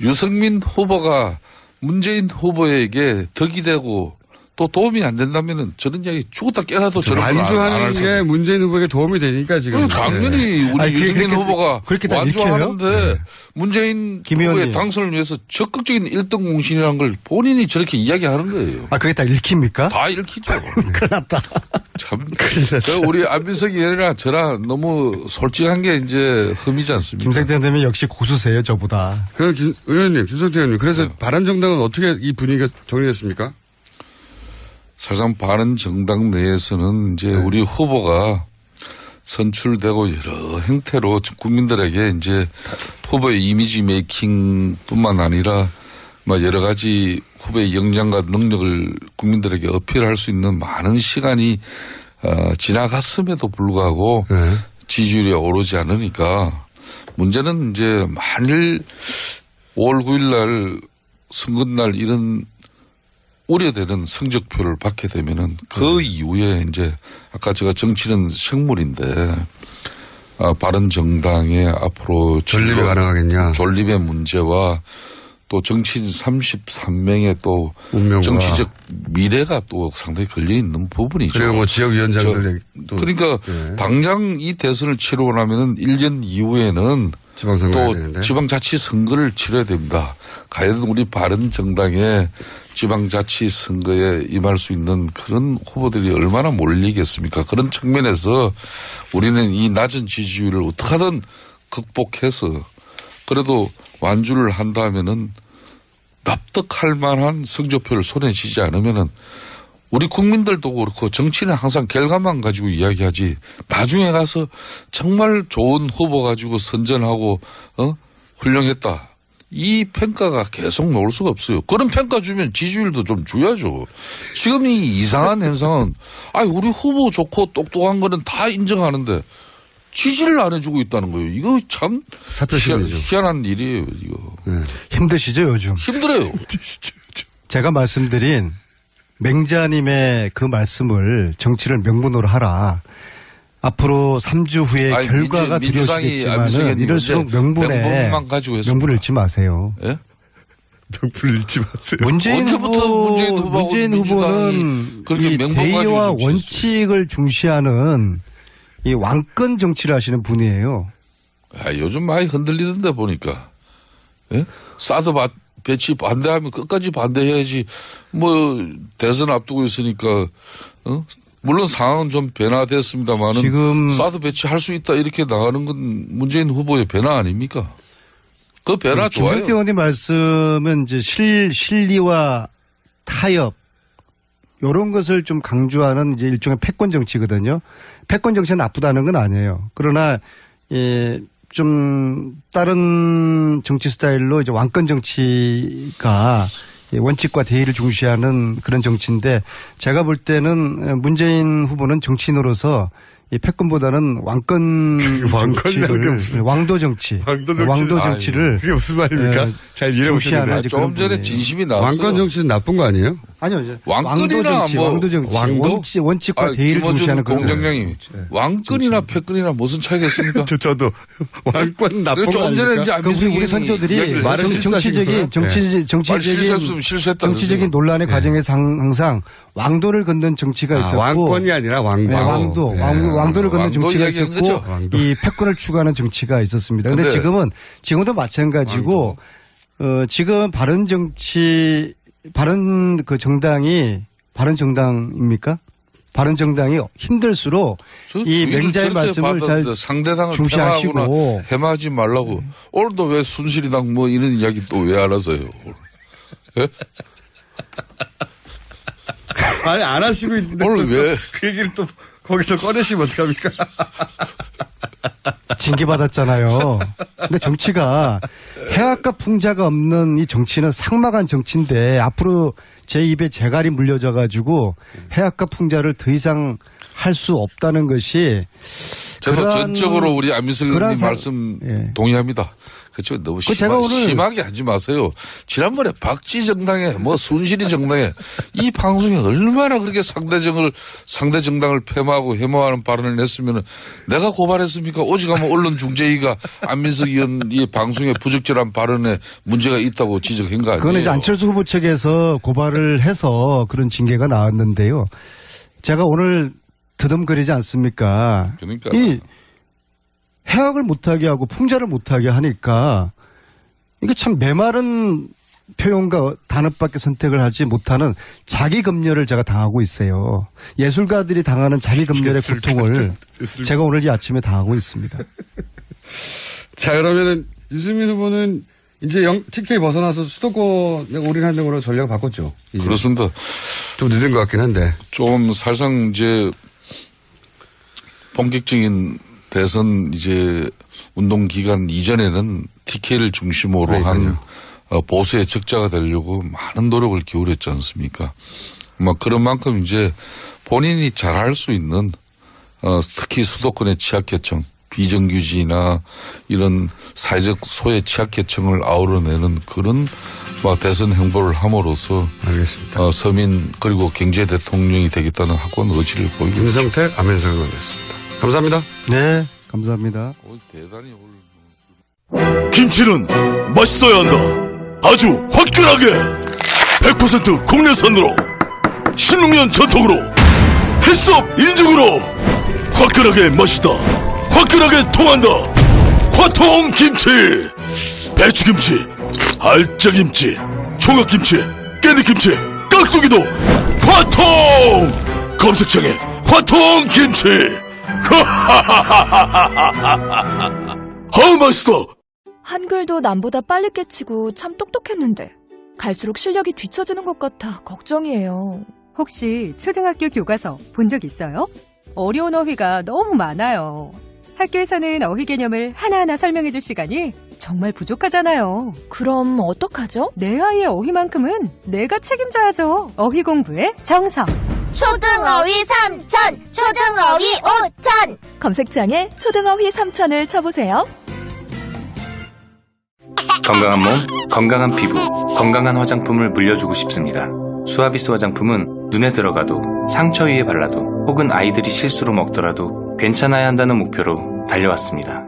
유승민 후보가 문재인 후보에게 덕이 되고 또 도움이 안 된다면은 저런 이야기 죽었다 깨나도 저런 거 안 완주하는 할 게 문재인 후보에게 도움이 되니까 지금. 당연히 우리 아니, 유승민 후보가 완주하는데 네. 문재인 김 후보의 의원님. 당선을 위해서 적극적인 1등 공신이라는 걸 본인이 저렇게 이야기하는 거예요. 아, 그게 다 읽힙니까? 다 읽히죠. 큰일 났다. 참. 우리 안민석 의원이나 저랑 너무 솔직한 게 이제 흠이지 않습니까? 김성태 의원님이 역시 고수세요, 저보다. 그럼 의원님, 김성태 의원님. 그래서 바른정당은 어떻게 이 분위기가 정리됐습니까? 사실상 바른정당 내에서는 이제 우리 후보가 선출되고 여러 형태로 국민들에게 이제 후보의 이미지 메이킹뿐만 아니라 여러 가지 후보의 역량과 능력을 국민들에게 어필할 수 있는 많은 시간이 지나갔음에도 불구하고 지지율이 오르지 않으니까 문제는 이제 만일 5월 9일 날 선거날 이런 우려되는 성적표를 받게 되면은 그 이후에 이제 아까 제가 정치는 생물인데 바른정당의 앞으로 존립이 가능하겠냐. 존립의 문제와 또 정치인 33명의 또 운명과. 정치적 미래가 또 상당히 걸려 있는 부분이죠. 그리고 뭐 지역위원장들 그러니까 당장 이 대선을 치르고 나면은 1년 이후에는 또 지방자치선거를 치러야 됩니다. 과연 우리 바른정당의 지방자치선거에 임할 수 있는 그런 후보들이 얼마나 몰리겠습니까? 그런 측면에서 우리는 이 낮은 지지율을 어떻게든 극복해서 그래도 완주를 한다면은 납득할 만한 성적표를 손에 쥐지 않으면은 우리 국민들도 그렇고 정치는 항상 결과만 가지고 이야기하지 나중에 가서 정말 좋은 후보 가지고 선전하고 훌륭했다. 이 평가가 계속 나올 수가 없어요. 그런 평가 주면 지지율도 좀 줘야죠. 지금 이 이상한 현상은 우리 후보 좋고 똑똑한 거는 다 인정하는데 지지를 안 해주고 있다는 거예요. 이거 참 희한한 일이에요. 이거. 힘드시죠 요즘? 힘들어요. 제가 말씀드린 맹자님의 그 말씀을 정치를 명분으로 하라. 앞으로 3주 후에 결과가 두려우시겠지만 이럴수록 명분을 잃지 마세요. 예? 명분을 잃지 마세요. 문재인 후보는 이 대의와 원칙을 중시하는 이 왕권 정치를 하시는 분이에요. 요즘 많이 흔들리던데 보니까. 예? 사드 배치 반대하면 끝까지 반대해야지. 대선 앞두고 있으니까 물론 상황은 좀 변화됐습니다만은 지금 사드 배치할 수 있다 이렇게 나가는 건 문재인 후보의 변화 아닙니까? 그 변화 좋아요. 김성태 의원님 말씀은 이제 실리와 타협 이런 것을 좀 강조하는 이제 일종의 패권 정치거든요. 패권 정치는 나쁘다는 건 아니에요. 그러나 좀 다른 정치 스타일로 이제 왕권 정치가 원칙과 대의를 중시하는 그런 정치인데 제가 볼 때는 문재인 후보는 정치인으로서 이 패권보다는 왕권 정치를 왕도 정치를 그게 무슨 말입니까? 잘 이해해 보시는데 조금 전에 진심이 나왔어요. 왕권 정치는 나쁜 거 아니에요? 아니요. 왕권이나 왕도 정치 원칙과 대의를 중시하는 그런 공장장님 왕권이나 패권이나 무슨 차이겠습니까? 저도 왕권 나쁜 거 조금 전에 이제 우리 선조들이 정치적인 논란의 과정에서 항상 왕도를 걷는 정치가 있었고 왕권이 아니라 왕도. 왕도를 걷는 정치가 있었고 이 패권을 추구하는 정치가 있었습니다. 그런데 지금도 마찬가지고 지금 바른정당입니까? 바른정당이 힘들수록 이 맹자의 말씀을 잘 중시하시고 해마하지 말라고. 오늘도 왜 순실이당 이런 이야기 또 왜 안 하세요? 예? 아니 안 하시고 있는데 오늘 왜 그 얘기를 또 거기서 꺼내시면 어떡합니까? 징계받았잖아요. 근데 정치가 해악과 풍자가 없는 이 정치는 삭막한 정치인데 앞으로 제 입에 재갈이 물려져 가지고 해악과 풍자를 더 이상 할 수 없다는 것이 저도 전적으로 우리 안민석 의원님 말씀 동의합니다. 그렇죠. 너무 제가 오늘 심하게 하지 마세요. 지난번에 박지 정당에 순실이 정당에 이 방송에 얼마나 그렇게 상대 정당을 폄하하고 혐오하는 발언을 냈으면 내가 고발했습니까? 오직하면 언론중재위가 안민석 의원 이 방송에 부적절한 발언에 문제가 있다고 지적한 거 아니에요? 그건 이제 안철수 후보 측에서 고발을 해서 그런 징계가 나왔는데요. 제가 오늘 더듬거리지 않습니까? 그러니까. 이 해악을 못하게 하고 풍자를 못하게 하니까 이게 참 메마른 표현과 단어밖에 선택을 하지 못하는 자기 검열을 제가 당하고 있어요. 예술가들이 당하는 자기 검열의 고통을 제가 오늘 이 아침에 당하고 있습니다. 자, 그러면은 유승민 후보는 이제 TK 벗어나서 수도권 올인하는 등으로 전략을 바꿨죠. 이제. 그렇습니다. 좀 늦은 것 같긴 한데. 좀 사실상 이제 본격적인 대선 이제 운동 기간 이전에는 TK를 중심으로 한 보수의 적자가 되려고 많은 노력을 기울였지 않습니까? 그런 만큼 이제 본인이 잘할 수 있는 특히 수도권의 취약계층, 비정규직이나 이런 사회적 소외 취약계층을 아우러내는 그런 대선 행보를 함으로써 알겠습니다. 서민 그리고 경제 대통령이 되겠다는 확고한 의지를 보이고 김성택, 안민석 의원이었습니다. 감사합니다. 네, 감사합니다. 대단히 김치는 맛있어야 한다. 아주 화끈하게 100% 국내산으로 16년 전통으로 햇섭 인증으로 화끈하게 맛있다. 화끈하게 통한다. 화통김치. 배추김치, 알짜김치, 총각김치, 깻잎김치, 깍두기도 화통. 검색창에 화통김치. 아우 맛있어. 한글도 남보다 빨리 깨치고 참 똑똑했는데 갈수록 실력이 뒤처지는 것 같아 걱정이에요. 혹시 초등학교 교과서 본 적 있어요? 어려운 어휘가 너무 많아요. 학교에서는 어휘 개념을 하나하나 설명해 줄 시간이 정말 부족하잖아요. 그럼 어떡하죠? 내 아이의 어휘만큼은 내가 책임져야죠. 어휘 공부의 정석. 초등어휘 3000, 초등어휘 5000. 검색창에 초등어휘 3000을 쳐보세요. 건강한 몸, 건강한 피부, 건강한 화장품을 물려주고 싶습니다. 수아비스 화장품은 눈에 들어가도, 상처 위에 발라도, 혹은 아이들이 실수로 먹더라도 괜찮아야 한다는 목표로 달려왔습니다.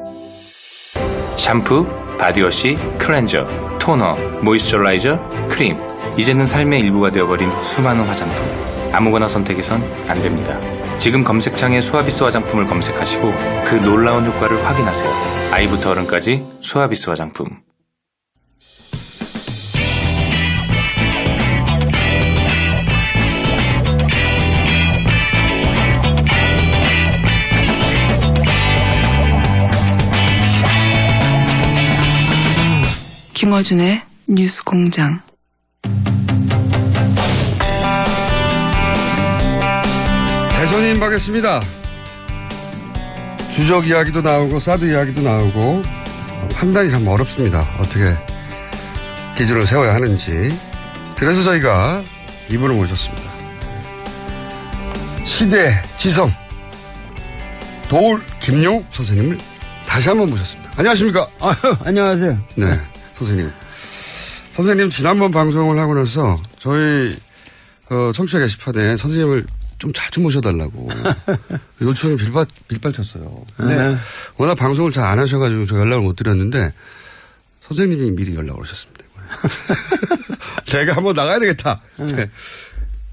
샴푸, 바디워시, 클렌저, 토너, 모이스처라이저, 크림. 이제는 삶의 일부가 되어버린 수많은 화장품. 아무거나 선택해선 안 됩니다. 지금 검색창에 수아비스 화장품을 검색하시고 그 놀라운 효과를 확인하세요. 아이부터 어른까지 수아비스 화장품. 김어준의 뉴스공장. 대선이 임박했습니다. 주적 이야기도 나오고 사드 이야기도 나오고 판단이 참 어렵습니다. 어떻게 기준을 세워야 하는지. 그래서 저희가 이분을 모셨습니다. 시대 지성 도울 김용욱 선생님을 다시 한번 모셨습니다. 안녕하십니까? 안녕하세요. 네, 선생님. 선생님 지난번 방송을 하고 나서 저희 청취자 게시판에 선생님을 좀 자주 모셔달라고 요청이 빌발쳤어요. 근데 워낙 방송을 잘 안 하셔가지고 저 연락을 못 드렸는데 선생님이 미리 연락을 오셨습니다. 제가 한번 나가야 되겠다. 네.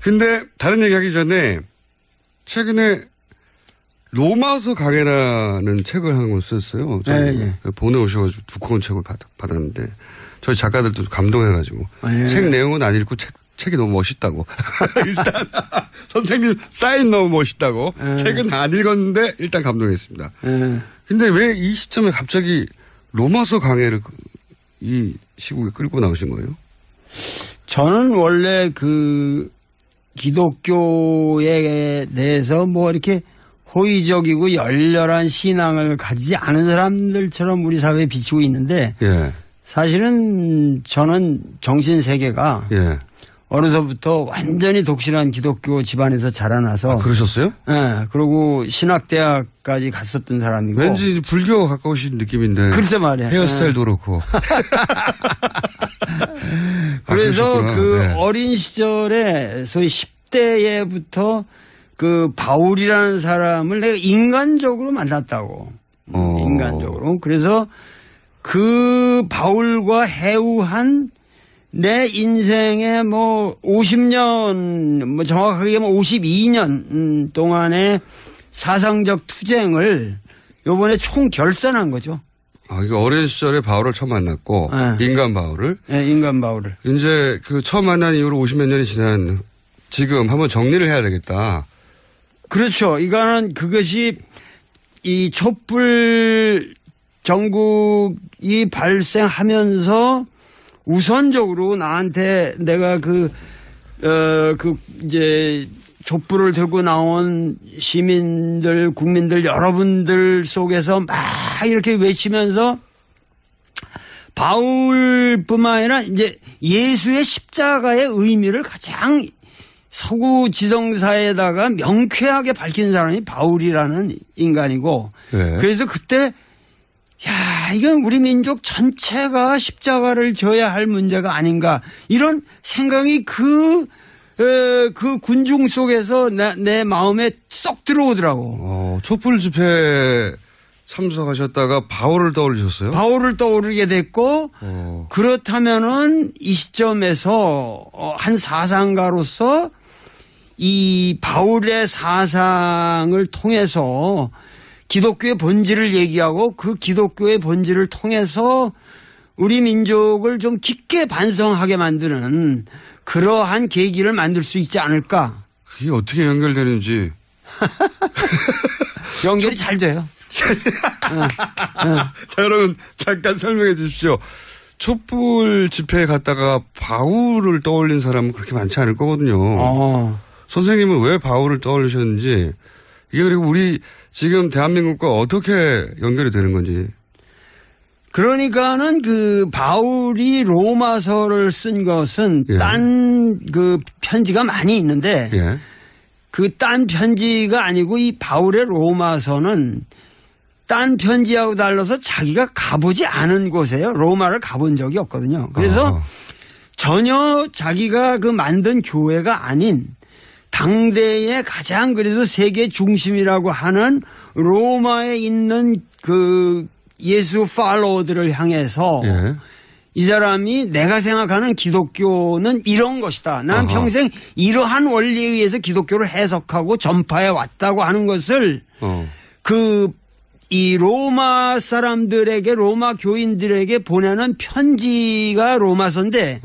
근데 다른 얘기하기 전에 최근에 로마서 강해라는 책을 한 권 썼어요. 보내오셔가지고 두꺼운 책을 받았는데 저희 작가들도 감동해가지고 책 내용은 안 읽고 책이 너무 멋있다고. 일단 선생님 사인 너무 멋있다고. 책은 안 읽었는데 일단 감동했습니다. 근데 왜 이 시점에 갑자기 로마서 강해를 이 시국에 끌고 나오신 거예요? 저는 원래 그 기독교에 대해서 뭐 이렇게 호의적이고 열렬한 신앙을 가지지 않은 사람들처럼 우리 사회에 비치고 있는데 사실은 저는 정신 세계가 어려서부터 완전히 독실한 기독교 집안에서 자라나서. 그러셨어요? 네. 그리고 신학대학까지 갔었던 사람이고. 왠지 불교 가까우신 느낌인데. 그렇죠 말이야. 헤어스타일도 그렇고. 그래서 그 네. 어린 시절에 소위 10대에부터 그 바울이라는 사람을 내가 인간적으로 만났다고. 인간적으로. 그래서 그 바울과 해우한 내 인생의 뭐 50년, 뭐 정확하게 뭐 52년 동안의 사상적 투쟁을 요번에 총 결산한 거죠. 이거 어린 시절에 바울을 처음 만났고, 네. 인간 바울을. 네, 인간 바울을. 이제 그 처음 만난 이후로 50몇 년이 지난 지금 한번 정리를 해야 되겠다. 그렇죠. 이거는 그것이 이 촛불 정국이 발생하면서 우선적으로 나한테 내가 이제 촛불을 들고 나온 시민들, 국민들, 여러분들 속에서 막 이렇게 외치면서 바울뿐만 아니라 이제 예수의 십자가의 의미를 가장 서구 지성사에다가 명쾌하게 밝힌 사람이 바울이라는 인간이고 네. 그래서 그때 야, 이건 우리 민족 전체가 십자가를 져야 할 문제가 아닌가 이런 생각이 그 군중 속에서 내 마음에 쏙 들어오더라고. 촛불 집회에 참석하셨다가 바울을 떠올리셨어요? 바울을 떠오르게 됐고 그렇다면은 이 시점에서 한 사상가로서 이 바울의 사상을 통해서 기독교의 본질을 얘기하고 그 기독교의 본질을 통해서 우리 민족을 좀 깊게 반성하게 만드는 그러한 계기를 만들 수 있지 않을까. 그게 어떻게 연결되는지. 연결이 잘 돼요. 자, 여러분 잠깐 설명해 주십시오. 촛불 집회에 갔다가 바울을 떠올린 사람은 그렇게 많지 않을 거거든요. 선생님은 왜 바울을 떠올리셨는지 이게 그리고 우리 지금 대한민국과 어떻게 연결이 되는 건지. 그러니까는 그 바울이 로마서를 쓴 것은 딴 그 편지가 많이 있는데 그 딴 편지가 아니고 이 바울의 로마서는 딴 편지하고 달라서 자기가 가보지 않은 곳이에요. 로마를 가본 적이 없거든요. 그래서 전혀 자기가 그 만든 교회가 아닌 당대의 가장 그래도 세계 중심이라고 하는 로마에 있는 그 예수 팔로워들을 향해서 이 사람이 내가 생각하는 기독교는 이런 것이다. 나는 평생 이러한 원리에 의해서 기독교를 해석하고 전파해 왔다고 하는 것을 이 로마 사람들에게 로마 교인들에게 보내는 편지가 로마서인데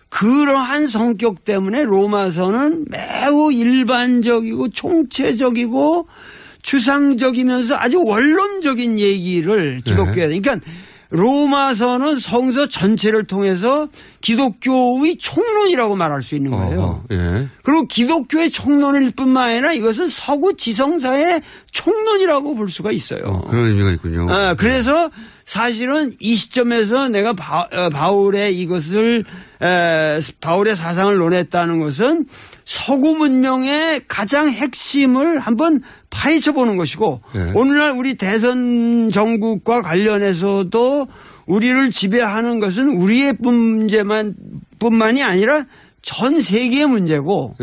그러한 성격 때문에 로마서는 매우 일반적이고 총체적이고 추상적이면서 아주 원론적인 얘기를 기독교에 그러니까 로마서는 성서 전체를 통해서 기독교의 총론이라고 말할 수 있는 거예요. 그리고 기독교의 총론일 뿐만 아니라 이것은 서구 지성사의 총론이라고 볼 수가 있어요. 그런 의미가 있군요. 그래서 사실은 이 시점에서 내가 바울의 이것을 바울의 사상을 논했다는 것은 서구 문명의 가장 핵심을 한번 파헤쳐 보는 것이고 오늘날 우리 대선 정국과 관련해서도 우리를 지배하는 것은 우리의 뿐만이 아니라 전 세계의 문제고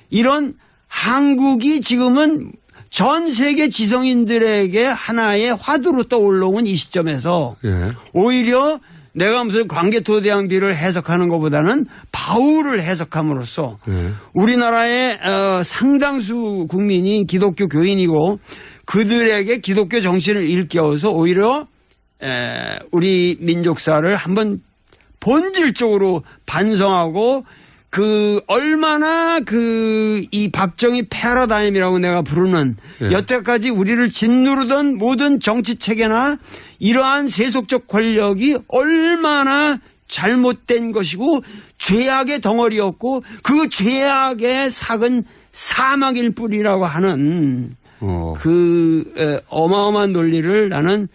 이런 한국이 지금은 전 세계 지성인들에게 하나의 화두로 떠올라온 이 시점에서 오히려 내가 무슨 광개토대왕비를 해석하는 것보다는 바울을 해석함으로써 우리나라의 상당수 국민이 기독교 교인이고 그들에게 기독교 정신을 일깨워서 오히려 우리 민족사를 한번 본질적으로 반성하고 그 얼마나 이 박정희 패러다임이라고 내가 부르는 여태까지 우리를 짓누르던 모든 정치 체계나 이러한 세속적 권력이 얼마나 잘못된 것이고 죄악의 덩어리였고 그 죄악의 삭은 사막일 뿐이라고 하는 그 어마어마한 논리를 나는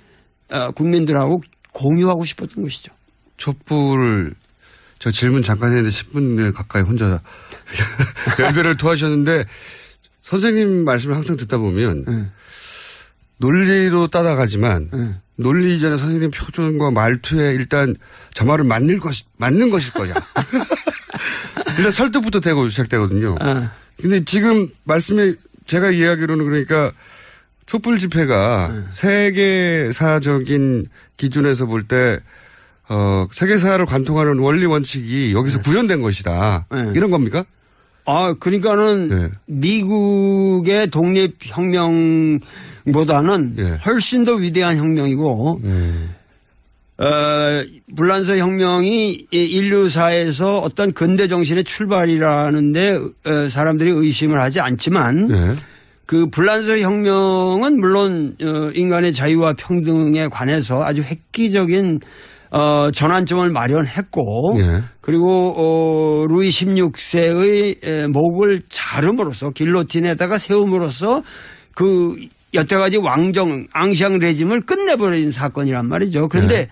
국민들하고 공유하고 싶었던 것이죠. 촛불을 저 질문 잠깐 했는데 10분 가까이 혼자 열변을 토하셨는데 선생님 말씀을 항상 듣다 보면 논리로 따라가지만 논리 이전에 선생님 표정과 말투에 일단 저 말은 맞는 것일 거야. 일단 설득부터 되고 시작되거든요. 근데 지금 말씀에 제가 이해하기로는 그러니까 촛불 집회가 세계사적인 기준에서 볼 때 세계사를 관통하는 원리 원칙이 여기서 구현된 것이다. 이런 겁니까? 그러니까는 미국의 독립혁명보다는 훨씬 더 위대한 혁명이고, 불란서 혁명이 인류사에서 어떤 근대 정신의 출발이라는데 사람들이 의심을 하지 않지만, 그 불란서 혁명은 물론 인간의 자유와 평등에 관해서 아주 획기적인 전환점을 마련했고 그리고 루이 16세의 목을 자름으로써 길로틴에다가 세움으로써 그 여태까지 왕정 앙시앙 레짐을 끝내버린 사건이란 말이죠. 그런데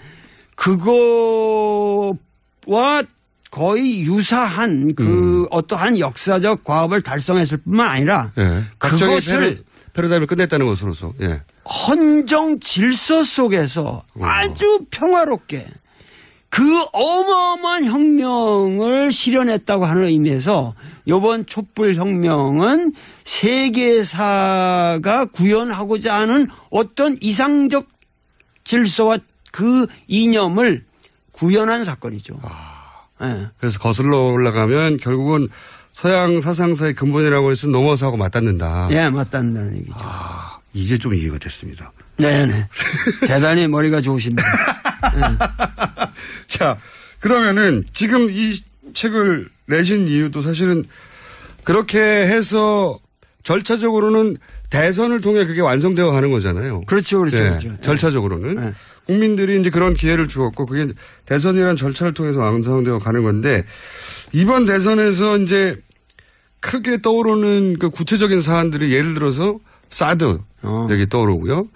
그거와 거의 유사한 그 어떠한 역사적 과업을 달성했을 뿐만 아니라 그것을 패러다임을 끝냈다는 것으로서 헌정 질서 속에서 아주 평화롭게 그 어마어마한 혁명을 실현했다고 하는 의미에서 이번 촛불혁명은 세계사가 구현하고자 하는 어떤 이상적 질서와 그 이념을 구현한 사건이죠. 그래서 거슬러 올라가면 결국은 서양 사상사의 근본이라고 해서 넘어서 하고 맞닿는다. 맞닿는다는 얘기죠. 이제 좀 이해가 됐습니다. 네네. 대단히 머리가 좋으십니다. 자, 그러면은 지금 이 책을 내신 이유도 사실은 그렇게 해서 절차적으로는 대선을 통해 그게 완성되어 가는 거잖아요. 그렇죠. 그렇죠. 절차적으로는. 국민들이 이제 그런 기회를 주었고 그게 대선이라는 절차를 통해서 완성되어 가는 건데 이번 대선에서 이제 크게 떠오르는 그 구체적인 사안들이 예를 들어서 사드 여기 떠오르고요.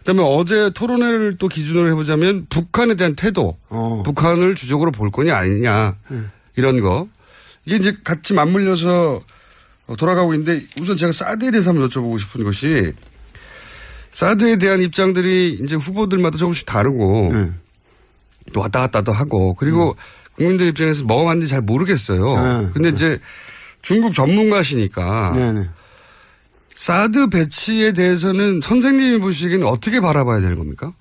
그다음에 어제 토론회를 또 기준으로 해보자면 북한에 대한 태도, 북한을 주적으로 볼 거냐 아니냐 이런 거 이게 이제 같이 맞물려서 돌아가고 있는데 우선 제가 사드에 대해서 한번 여쭤보고 싶은 것이 사드에 대한 입장들이 이제 후보들마다 조금씩 다르고 또 왔다 갔다도 하고 그리고 국민들 입장에서 뭐가 맞는지 잘 모르겠어요. 근데 이제 중국 전문가시니까 사드 배치에 대해서는 선생님이 보시기에는 어떻게 바라봐야 되는 겁니까?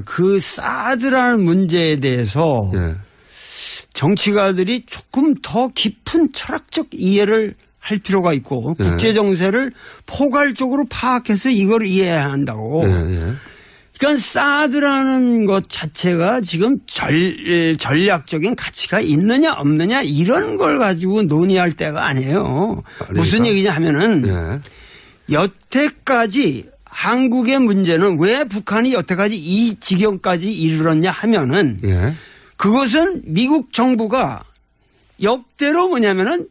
그 사드라는 문제에 대해서 정치가들이 조금 더 깊은 철학적 이해를 할 필요가 있고 국제 정세를 포괄적으로 파악해서 이걸 이해해야 한다고. 그러니까 사드라는 것 자체가 지금 전략적인 가치가 있느냐 없느냐 이런 걸 가지고 논의할 때가 아니에요. 무슨 얘기냐 하면은 여태까지 한국의 문제는 왜 북한이 여태까지 이 지경까지 이르렀냐 하면은 그것은 미국 정부가 역대로 뭐냐면은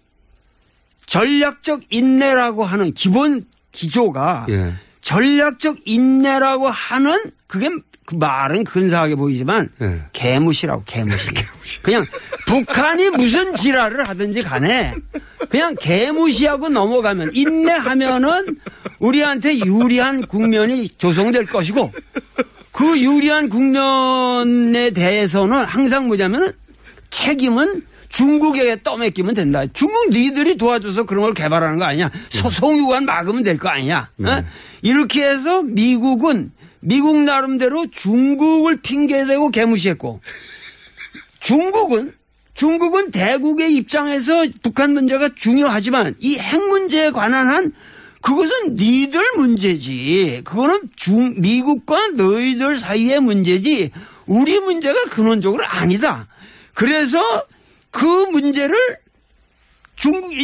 전략적 인내라고 하는 기본 기조가 전략적 인내라고 하는 그게 그 말은 근사하게 보이지만 개무시라고 개무시. 그냥 북한이 무슨 지랄을 하든지 간에 그냥 개무시하고 넘어가면 인내하면은 우리한테 유리한 국면이 조성될 것이고 그 유리한 국면에 대해서는 항상 뭐냐면은 책임은 중국에게 떠맡기면 된다. 중국 니들이 도와줘서 그런 걸 개발하는 거 아니냐. 송유관 막으면 될 거 아니냐. 이렇게 해서 미국은 미국 나름대로 중국을 핑계대고 개무시했고 중국은 대국의 입장에서 북한 문제가 중요하지만 이 핵 문제에 관한 한 그것은 니들 문제지. 그거는 미국과 너희들 사이의 문제지 우리 문제가 근원적으로 아니다. 그래서 그 문제를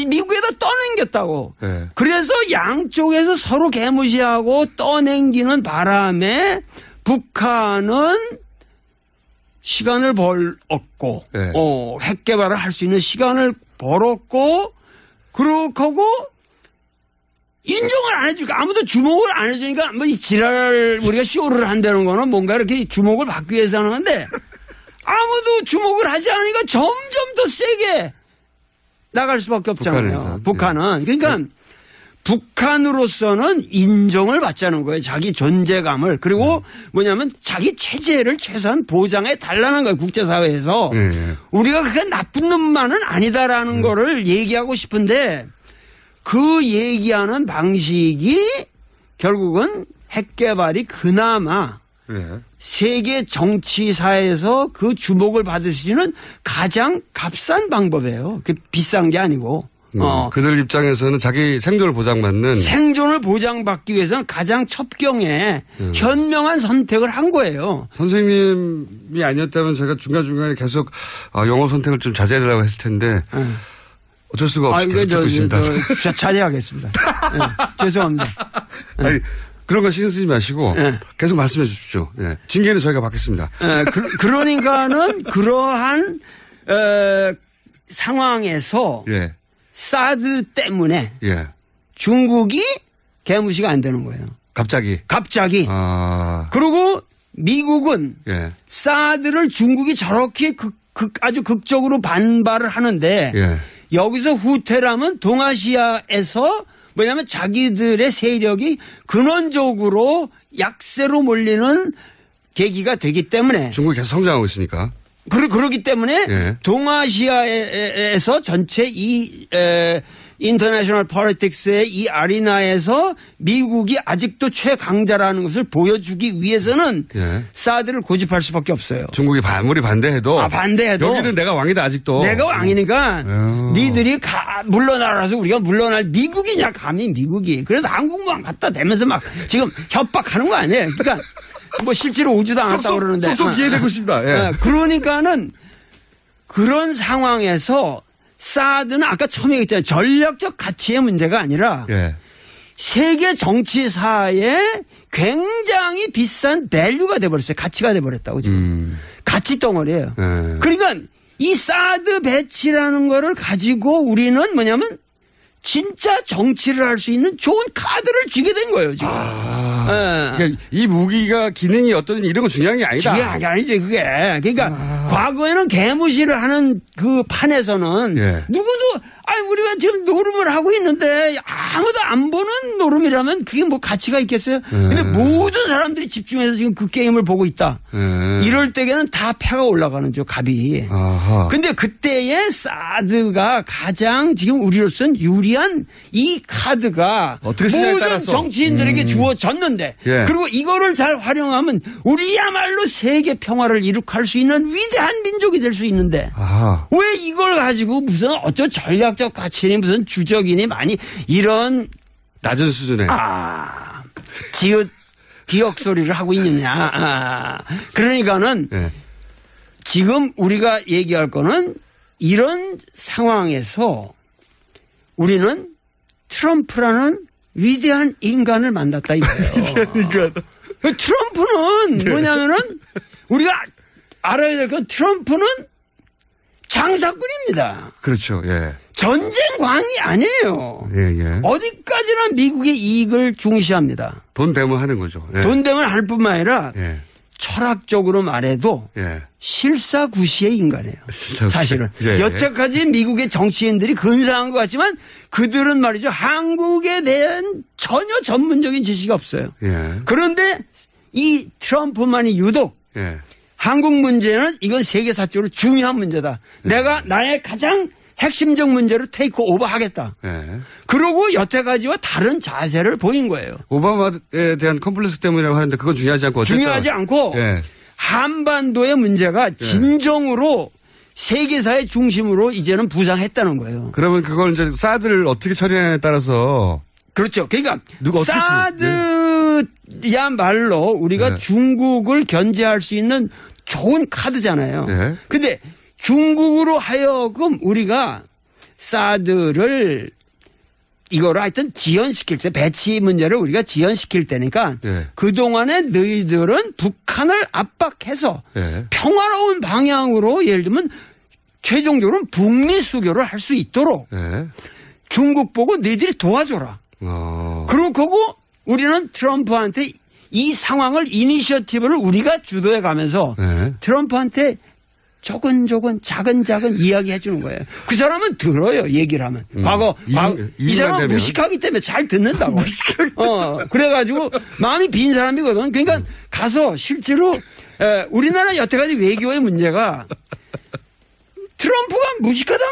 미국에다 떠넘겼다고. 그래서 양쪽에서 서로 개무시하고 떠넘기는 바람에 북한은 시간을 벌었고, 핵 개발을 할 수 있는 시간을 벌었고, 그렇고 인정을 안 해주니까 아무도 주목을 안 해주니까 뭐 이 지랄 우리가 쇼를 한다는 거는 뭔가 이렇게 주목을 받기 위해서 하는 건데 아무도 주목을 하지 않으니까 점점 더 세게 나갈 수밖에 없잖아요. 북한은. 그러니까 북한으로서는 인정을 받자는 거예요. 자기 존재감을. 그리고 뭐냐면 자기 체제를 최소한 보장해 달라는 거예요. 국제사회에서. 우리가 그렇게 나쁜 놈만은 아니다라는 거를 얘기하고 싶은데 그 얘기하는 방식이 결국은 핵 개발이 그나마 세계 정치사에서 그 주목을 받을 수 있는 가장 값싼 방법이에요. 그 비싼 게 아니고. 그들 입장에서는 자기 생존을 보장받는. 생존을 보장받기 위해서는 가장 첩경에 현명한 선택을 한 거예요. 선생님이 아니었다면 제가 중간중간에 계속 영어 선택을 좀 자제하려고 했을 텐데 어쩔 수가 없이 계속 듣고 있습니다. 자제하겠습니다. 네, 죄송합니다. 아니, 그런 거 신경 쓰지 마시고 계속 말씀해 주십시오. 징계는 저희가 받겠습니다. 그러니까는 그러한 상황에서 사드 때문에 중국이 개무시가 안 되는 거예요. 갑자기. 그리고 미국은 사드를 중국이 저렇게 아주 극적으로 반발을 하는데 여기서 후퇴라면 동아시아에서 뭐냐면 자기들의 세력이 근원적으로 약세로 몰리는 계기가 되기 때문에 중국이 계속 성장하고 있으니까. 그렇기 때문에 동아시아에서 전체 이 인터내셔널 폴리틱스의 이 아리나에서 미국이 아직도 최강자라는 것을 보여주기 위해서는 사드를 고집할 수밖에 없어요. 중국이 아무리 반대해도 여기는 내가 왕이다 아직도. 내가 왕이니까 니들이 물러나라서 우리가 물러날 미국이냐 감히 미국이. 그래서 한국만 갖다 대면서 막 지금 협박하는 거 아니에요. 그러니까 뭐 실제로 오지도 않았다고 그러는데. 쏙 이해되고 싶다. 그러니까는 그런 상황에서 사드는 아까 처음에 얘기했잖아요. 전략적 가치의 문제가 아니라 세계 정치사에 굉장히 비싼 밸류가 돼버렸어요. 가치가 돼버렸다고 지금. 가치 덩어리예요. 그러니까 이 사드 배치라는 거를 가지고 우리는 뭐냐면 진짜 정치를 할 수 있는 좋은 카드를 쥐게 된 거예요, 지금. 그러니까 이 무기가 기능이 어떤지 이런 건 중요한 게 아니다. 중요한 게 아니지, 그게. 그러니까 과거에는 개무시를 하는 그 판에서는 누구도 우리가 지금 노름을 하고 있는데 아무도 안 보는 노름이라면 그게 뭐 가치가 있겠어요? 근데 모든 사람들이 집중해서 지금 그 게임을 보고 있다. 이럴 때에는 다 패가 올라가는 죠, 갑이. 근데 그때의 사드가 가장 지금 우리로서는 유리한 이 카드가 모든 따라서. 정치인들에게 주어졌는데 그리고 이거를 잘 활용하면 우리야말로 세계 평화를 이룩할 수 있는 위대한 민족이 될 수 있는데 왜 이걸 가지고 무슨 어쩌 전략적 가치니 무슨 주적이니 많이 이런 낮은 수준에 지읒 기억 소리를 하고 있느냐. 그러니까는 지금 우리가 얘기할 거는 이런 상황에서 우리는 트럼프라는 위대한 인간을 만났다 이거예요. 트럼프는 뭐냐면은 우리가 알아야 될 건 트럼프는 장사꾼입니다. 그렇죠. 전쟁광이 아니에요. 어디까지나 미국의 이익을 중시합니다. 돈 되면 하는 거죠. 돈 되면 할 뿐만 아니라 철학적으로 말해도 실사구시의 인간이에요. 사실은. 여태까지 미국의 정치인들이 근사한 것 같지만 그들은 말이죠. 한국에 대한 전혀 전문적인 지식이 없어요. 그런데 이 트럼프만이 유독 한국 문제는 이건 세계사적으로 중요한 문제다. 내가 나의 가장 핵심적 문제로 테이크 오버 하겠다. 그러고 여태까지와 다른 자세를 보인 거예요. 오바마에 대한 컴플렉스 때문이라고 하는데 그건 중요하지 않고 어쨌든. 중요하지 않고 한반도의 문제가 진정으로 세계사의 중심으로 이제는 부상했다는 거예요. 그러면 그걸 이제 사드를 어떻게 처리하냐에 따라서. 그렇죠. 그러니까 사드야말로 우리가 중국을 견제할 수 있는 좋은 카드잖아요. 근데 중국으로 하여금 우리가 사드를 이거를 하여튼 지연시킬 때 배치 문제를 우리가 지연시킬 때니까 그동안에 너희들은 북한을 압박해서 평화로운 방향으로 예를 들면 최종적으로는 북미 수교를 할 수 있도록 중국 보고 너희들이 도와줘라. 그러고 우리는 트럼프한테 이 상황을 이니셔티브를 우리가 주도해 가면서 트럼프한테 조근조근 작은 이야기 해주는 거예요. 그 사람은 들어요. 얘기를 하면. 이 사람은 무식하기 때문에 잘 듣는다고. 그래가지고 마음이 빈 사람이거든. 그러니까 가서 실제로 우리나라 여태까지 외교의 문제가 트럼프가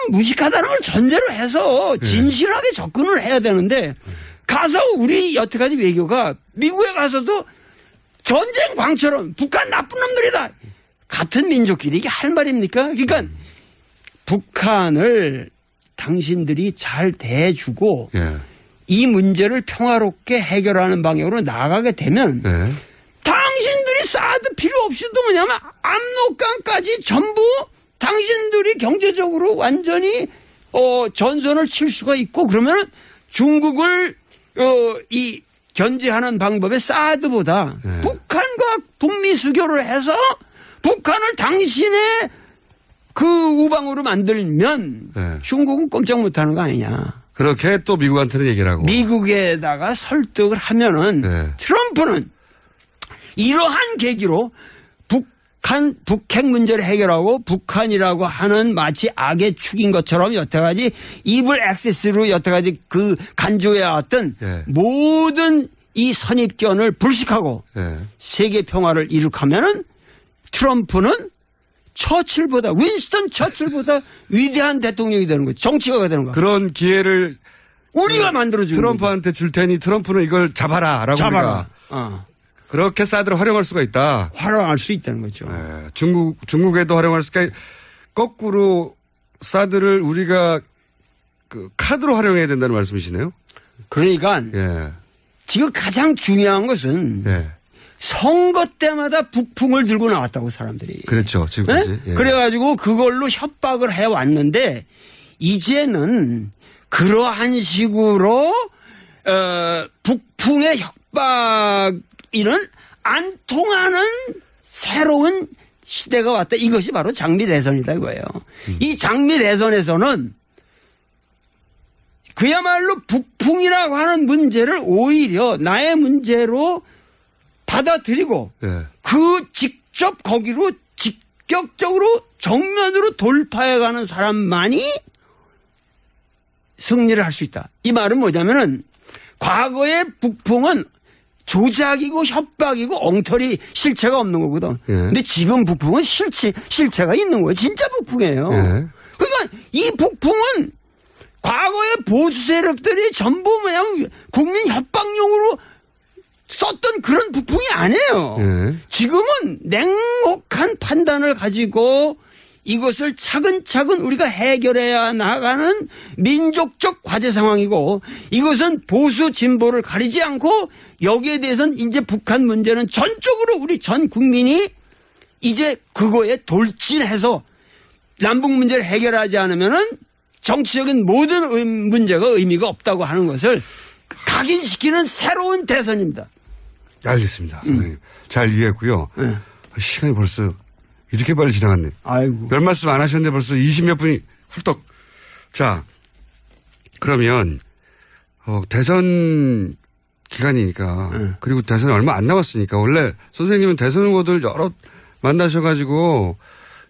무식하다는 걸 전제로 해서 진실하게 접근을 해야 되는데 가서 우리 여태까지 외교가 미국에 가서도 전쟁 광처럼 북한 나쁜 놈들이다. 같은 민족끼리 이게 할 말입니까? 그러니까 북한을 당신들이 잘 대해주고 이 문제를 평화롭게 해결하는 방향으로 나아가게 되면 당신들이 사드 필요 없이도 뭐냐면 압록강까지 전부 당신들이 경제적으로 완전히 전선을 칠 수가 있고 그러면 중국을 이 견제하는 방법에 사드보다 북한과 북미 수교를 해서 북한을 당신의 그 우방으로 만들면 중국은 꼼짝 못하는 거 아니냐. 그렇게 또 미국한테는 얘기를 하고. 미국에다가 설득을 하면은 트럼프는 이러한 계기로 북핵 문제를 해결하고 북한이라고 하는 마치 악의 축인 것처럼 여태까지 이블 액세스로 여태까지 그 간주해왔던 모든 이 선입견을 불식하고 세계 평화를 이룩하면은 트럼프는 윈스턴 처칠보다 위대한 대통령이 되는 거죠. 정치가가 되는 거예요. 그런 기회를 우리가 만들어주는 트럼프한테 줄 테니 트럼프는 이걸 잡아라. 잡아라. 그렇게 사드를 활용할 수가 있다. 활용할 수 있다는 거죠. 중국에도 활용할 수 있다. 거꾸로 사드를 우리가 그 카드로 활용해야 된다는 말씀이시네요. 그러니까 지금 가장 중요한 것은 선거 때마다 북풍을 들고 나왔다고 사람들이. 그렇죠. 지금까지. 그래가지고 그걸로 협박을 해왔는데 이제는 그러한 식으로 북풍의 협박이는 안 통하는 새로운 시대가 왔다. 이것이 바로 장미 대선이다 이거예요. 이 장미 대선에서는 그야말로 북풍이라고 하는 문제를 오히려 나의 문제로 받아들이고 그 직접 거기로 직격적으로 정면으로 돌파해가는 사람만이 승리를 할 수 있다. 이 말은 뭐냐면은 과거의 북풍은 조작이고 협박이고 엉터리 실체가 없는 거거든. 근데 지금 북풍은 실체가 있는 거예요. 진짜 북풍이에요. 그러니까 이 북풍은 과거의 보수 세력들이 전부 그냥 국민 협박용으로 썼던 그런 북풍이 아니에요. 지금은 냉혹한 판단을 가지고 이것을 차근차근 우리가 해결해야 나가는 민족적 과제 상황이고 이것은 보수 진보를 가리지 않고 여기에 대해서는 이제 북한 문제는 전적으로 우리 전 국민이 이제 그거에 돌진해서 남북 문제를 해결하지 않으면은 정치적인 모든 문제가 의미가 없다고 하는 것을 각인시키는 새로운 대선입니다. 알겠습니다. 선생님. 잘 이해했고요. 시간이 벌써 이렇게 빨리 지나갔네. 아이고. 별 말씀 안 하셨는데 벌써 20몇 분이 훌떡. 자, 그러면, 대선 기간이니까, 그리고 대선이 얼마 안 남았으니까, 원래 선생님은 대선 후보들 여러 만나셔가지고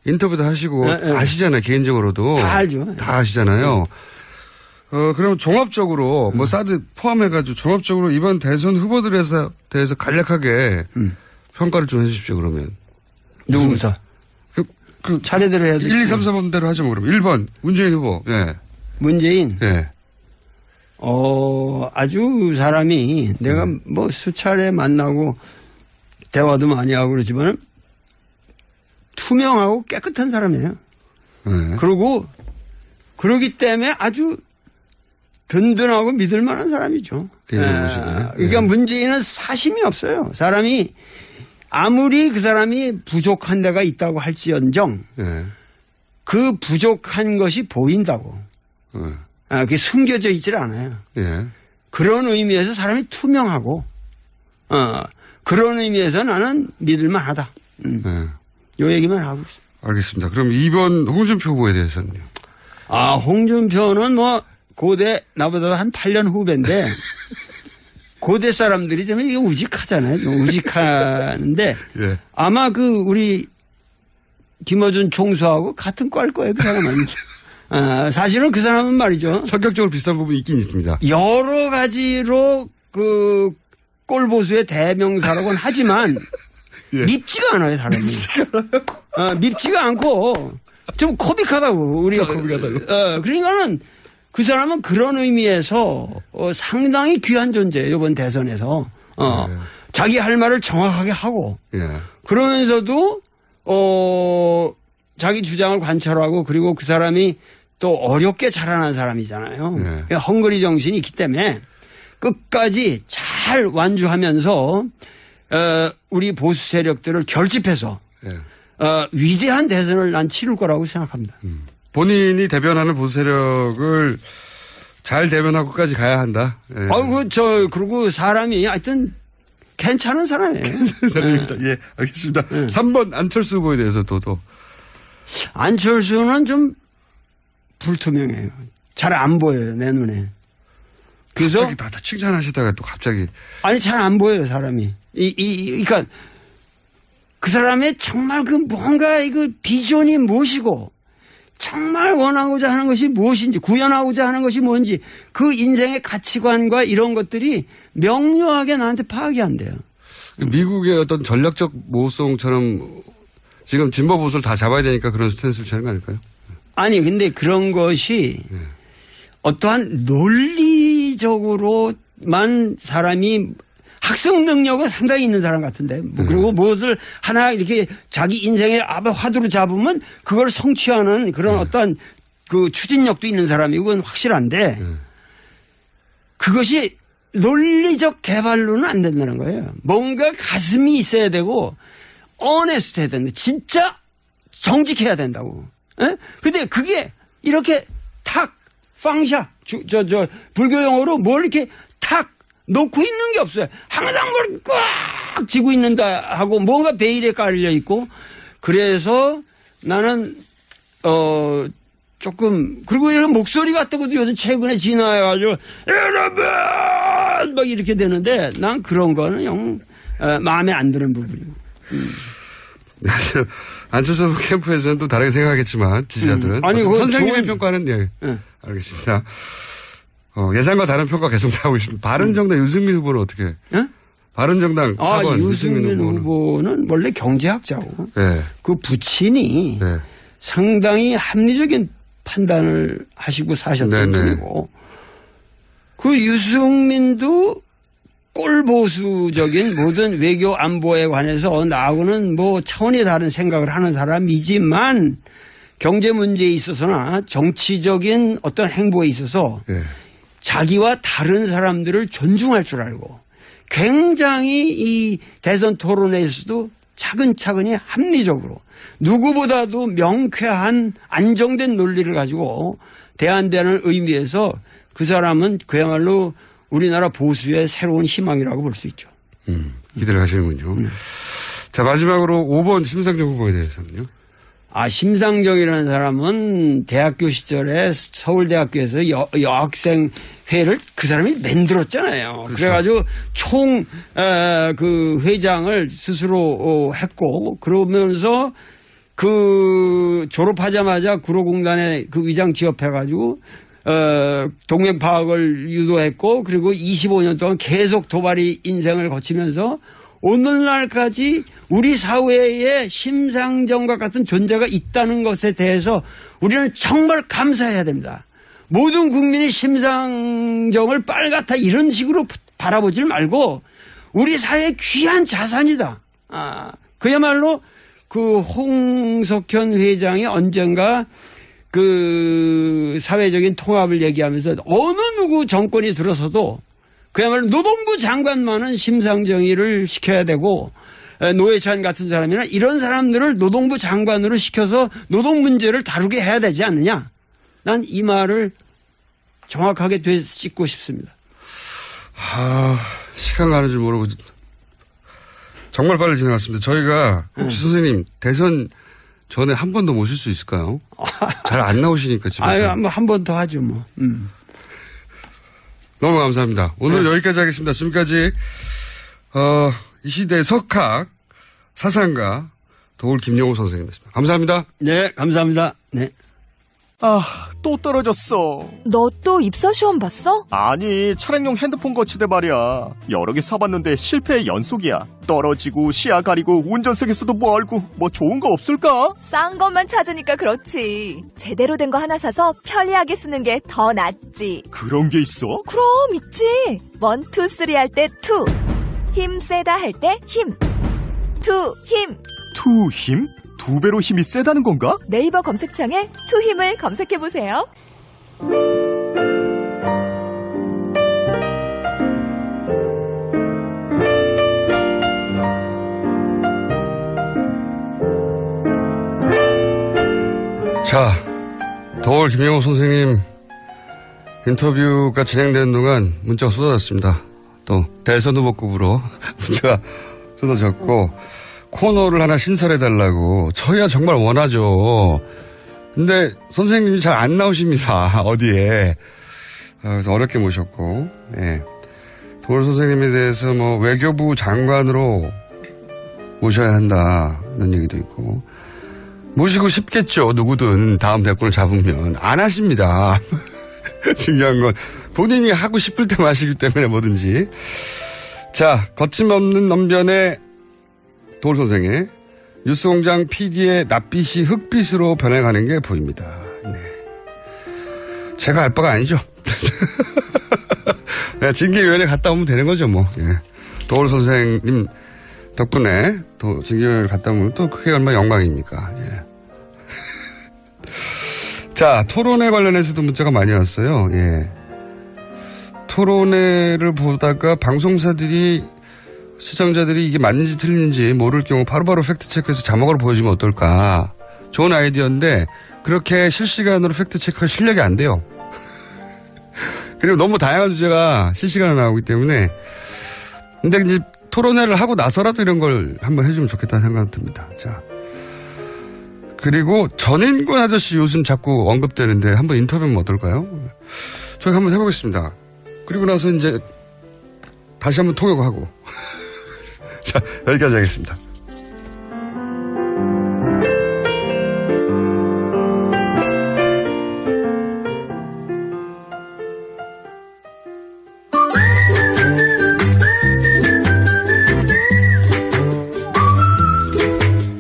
인터뷰도 하시고 아시잖아요, 개인적으로도. 다 알죠. 다 아시잖아요. 그럼 종합적으로, 뭐 사드 포함해가지고 종합적으로 이번 대선 후보들에 대해서 간략하게 평가를 좀 해주십시오, 그러면. 누구부터? 차례대로 해야 돼. 1, 2, 3, 4번대로 하죠, 뭐, 그럼. 1번, 문재인 후보, 문재인? 아주 사람이 내가 뭐 수차례 만나고 대화도 많이 하고 그러지만 투명하고 깨끗한 사람이에요. 그리고 그러기 때문에 아주 든든하고 믿을 만한 사람이죠. 그러니까 문재인은 사심이 없어요. 사람이 아무리 그 사람이 부족한 데가 있다고 할지언정 그 부족한 것이 보인다고. 그게 숨겨져 있질 않아요. 그런 의미에서 사람이 투명하고 그런 의미에서 나는 믿을만 하다. 요 얘기만 하고 있습니다. 알겠습니다. 그럼 2번 홍준표 후보에 대해서는요? 홍준표는 뭐 고대 나보다 한 8년 후배인데 고대 사람들이 좀 이게 우직하잖아요. 좀 우직하는데 아마 그 우리 김어준 총수하고 같은 과일 거예요, 그 사람은. 사실은 그 사람은 말이죠. 성격적으로 비슷한 부분이 있긴 있습니다. 여러 가지로 그 꼴보수의 대명사라고는 하지만 예. 밉지가 않아요, 사람이. 밉지가 않고 좀 코믹하다고, 우리가. 코믹하다고. 그러니까는 그 사람은 그런 의미에서 상당히 귀한 존재예요, 이번 대선에서. 자기 할 말을 정확하게 하고. 예. 그러면서도 자기 주장을 관철하고 그리고 그 사람이 또 어렵게 자라난 사람이잖아요. 예. 헝그리 정신이 있기 때문에 끝까지 잘 완주하면서 우리 보수 세력들을 결집해서 예. 위대한 대선을 난 치를 거라고 생각합니다. 본인이 대변하는 보수 세력을 잘 대변하고까지 가야 한다. 예. 그리고 사람이 하여튼 괜찮은 사람이에요. 괜찮은 사람입니다. 예, 알겠습니다. 3번 안철수 후보에 대해서 또. 안철수는 좀 불투명해요. 잘 안 보여요, 내 눈에. 그래서. 갑자기 다 칭찬하시다가 또 갑자기. 아니, 잘 안 보여요, 사람이. 그러니까 그 사람의 정말 그 뭔가 그 비전이 무엇이고 정말 원하고자 하는 것이 무엇인지 구현하고자 하는 것이 뭔지 그 인생의 가치관과 이런 것들이 명료하게 나한테 파악이 안 돼요. 미국의 어떤 전략적 모성처럼 지금 진보 보수를 다 잡아야 되니까 그런 스탠스를 취하는 거 아닐까요? 아니 근데 그런 것이 어떠한 논리적으로만 사람이 학습 능력은 상당히 있는 사람 같은데. 그리고 무엇을 하나 이렇게 자기 인생의 앞에 화두로 잡으면 그걸 성취하는 그런 어떤 그 추진력도 있는 사람이 그건 확실한데 그것이 논리적 개발로는 안 된다는 거예요. 뭔가 가슴이 있어야 되고 어네스트 해야 된다. 진짜 정직해야 된다고. 에? 근데 그게 이렇게 탁 팡샤 불교 용어로 뭘 이렇게 탁 놓고 있는 게 없어요. 항상 뭘 꽉 쥐고 있는다 하고 뭔가 베일에 깔려 있고 그래서 나는 조금 그리고 이런 목소리 같은 것도 요즘 최근에 진화해가지고 여러분 막 이렇게 되는데 난 그런 거는 영 마음에 안 드는 부분이고. 안철수 캠프에서는 또 다르게 생각하겠지만 지지자들은 아니 선생님의 평가는 예. 알겠습니다. 예상과 다른 평가 계속 나오고 있습니다. 바른정당 유승민 후보는 어떻게? 바른정당 4번 유승민 후보는 원래 경제학자고 네. 그 부친이 상당히 합리적인 판단을 하시고 사셨던 분이고 그 유승민도 꼴보수적인 모든 외교 안보에 관해서 나하고는 뭐 차원이 다른 생각을 하는 사람이지만 경제 문제에 있어서나 정치적인 어떤 행보에 있어서 자기와 다른 사람들을 존중할 줄 알고 굉장히 이 대선 토론회에서도 차근차근히 합리적으로 누구보다도 명쾌한 안정된 논리를 가지고 대안되는 의미에서 그 사람은 그야말로 우리나라 보수의 새로운 희망이라고 볼 수 있죠. 기대를 하시는군요. 자, 마지막으로 5번 심상정 후보에 대해서는요. 심상정이라는 사람은 대학교 시절에 서울대학교에서 여학생회를 그 사람이 만들었잖아요. 그렇죠. 그래가지고 그 회장을 스스로 했고 그러면서 그 졸업하자마자 구로공단에 그 위장 취업해가지고 동맹 파악을 유도했고 그리고 25년 동안 계속 도발이 인생을 거치면서 오늘날까지 우리 사회에 심상정과 같은 존재가 있다는 것에 대해서 우리는 정말 감사해야 됩니다. 모든 국민이 심상정을 빨갛다 이런 식으로 바라보지 말고 우리 사회의 귀한 자산이다. 그야말로 그 홍석현 회장이 언젠가 그 사회적인 통합을 얘기하면서 어느 누구 정권이 들어서도 그야말로 노동부 장관만은 심상정의를 시켜야 되고 노회찬 같은 사람이나 이런 사람들을 노동부 장관으로 시켜서 노동 문제를 다루게 해야 되지 않느냐. 난 이 말을 정확하게 되짚고 싶습니다. 시간 가는 줄 모르고 정말 빨리 지나갔습니다. 저희가 혹시 선생님 대선 전에 한 번 더 모실 수 있을까요? 잘 안 나오시니까 집에서. 한 번 더 하죠 뭐. 너무 감사합니다. 오늘 여기까지 하겠습니다. 지금까지 이 시대의 석학, 사상가, 도울 김영우 선생님이었습니다. 감사합니다. 네, 감사합니다. 네. 아, 또 떨어졌어. 너 또 입사 시험 봤어? 아니, 차량용 핸드폰 거치대 말이야. 여러 개 사봤는데 실패의 연속이야. 떨어지고 시야 가리고 운전석에서도 멀고 뭐 좋은 거 없을까? 싼 것만 찾으니까 그렇지. 제대로 된 거 하나 사서 편리하게 쓰는 게 더 낫지. 그런 게 있어? 그럼 있지. 1, 2, 3 할 때 2. 힘 세다 할 때 힘. 2 힘. 2 힘? 2배로 힘이 세다는 건가? 네이버 검색창에 2 힘을 검색해보세요. 자, 도울 김영우 선생님 인터뷰가 진행되는 동안 문자가 쏟아졌습니다. 또 대선 후보급으로 문자가 쏟아졌고 코너를 하나 신설해달라고 저희야 정말 원하죠. 근데 선생님이 잘 안 나오십니다. 어디에. 그래서 어렵게 모셨고 도울 선생님에 대해서 뭐 외교부 장관으로 모셔야 한다는 얘기도 있고 모시고 싶겠죠. 누구든 다음 대권을 잡으면. 안 하십니다. 중요한 건 본인이 하고 싶을 때만 하시기 때문에 뭐든지. 자, 거침없는 언변의 도울 선생의 뉴스공장 PD의 낯빛이 흑빛으로 변해가는 게 보입니다. 네. 제가 알 바가 아니죠. 네, 징계위원회 갔다 오면 되는 거죠, 뭐. 예. 도울 선생님 덕분에 또 징계위원회 갔다 오면 또 그게 얼마나 영광입니까. 예. 자, 토론회 관련해서도 문자가 많이 왔어요. 예. 토론회를 보다가 방송사들이 시청자들이 이게 맞는지 틀린지 모를 경우 바로바로 팩트체크해서 자막으로 보여주면 어떨까. 좋은 아이디어인데 그렇게 실시간으로 팩트체크할 실력이 안 돼요. 그리고 너무 다양한 주제가 실시간으로 나오기 때문에. 근데 이제 토론회를 하고 나서라도 이런 걸 한번 해주면 좋겠다는 생각이 듭니다. 자. 그리고 전인권 아저씨 요즘 자꾸 언급되는데 한번 인터뷰하면 어떨까요? 저희 한번 해보겠습니다. 그리고 나서 이제 다시 한번 통역하고. 자, 여기까지 하겠습니다.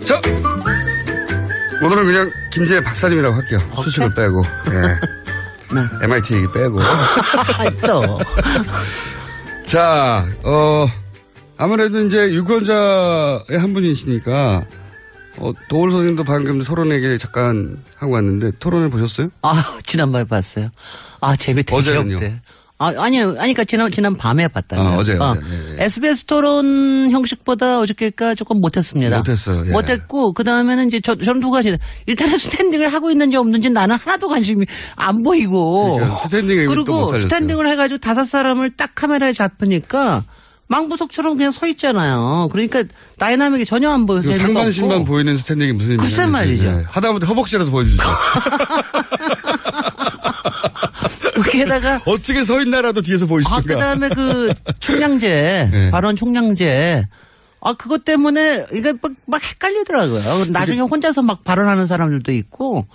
자, 오늘은 그냥 김재 박사님이라고 할게요. 수식을 빼고. 예. 네. MIT 얘기 빼고. 또. 자, 아무래도 이제 유권자의 한 분이시니까, 도울 선생님도 방금 토론회에 잠깐 하고 왔는데, 토론회 보셨어요? 아, 지난번에 봤어요. 아, 재밌대. 어제는요? 아니요. 그러니까 지난 밤에 봤다고요. 어제. 네. SBS 토론 형식보다 어저께가 조금 못했습니다. 못했어요. 예. 못했고, 그 다음에는 이제 저는 두 가지. 일단은 스탠딩을 하고 있는지 없는지 나는 하나도 관심이 안 보이고. 그러니까 스탠딩을 그리고 스탠딩을 해가지고 5사람을 딱 카메라에 잡으니까 망부석처럼 그냥 서 있잖아요. 그러니까 다이나믹이 전혀 안 보여서. 상반신만 보이는 스탠딩이 무슨 의미냐. 글쎄 말이죠. 네. 하다못해 허벅지라도 보여주죠. 게다가 어떻게 서 있나라도 뒤에서 보이시던가. 그다음에 그 총량제 네. 발언 총량제. 그것 때문에 이게 막 헷갈리더라고요. 나중에 혼자서 막 발언하는 사람들도 있고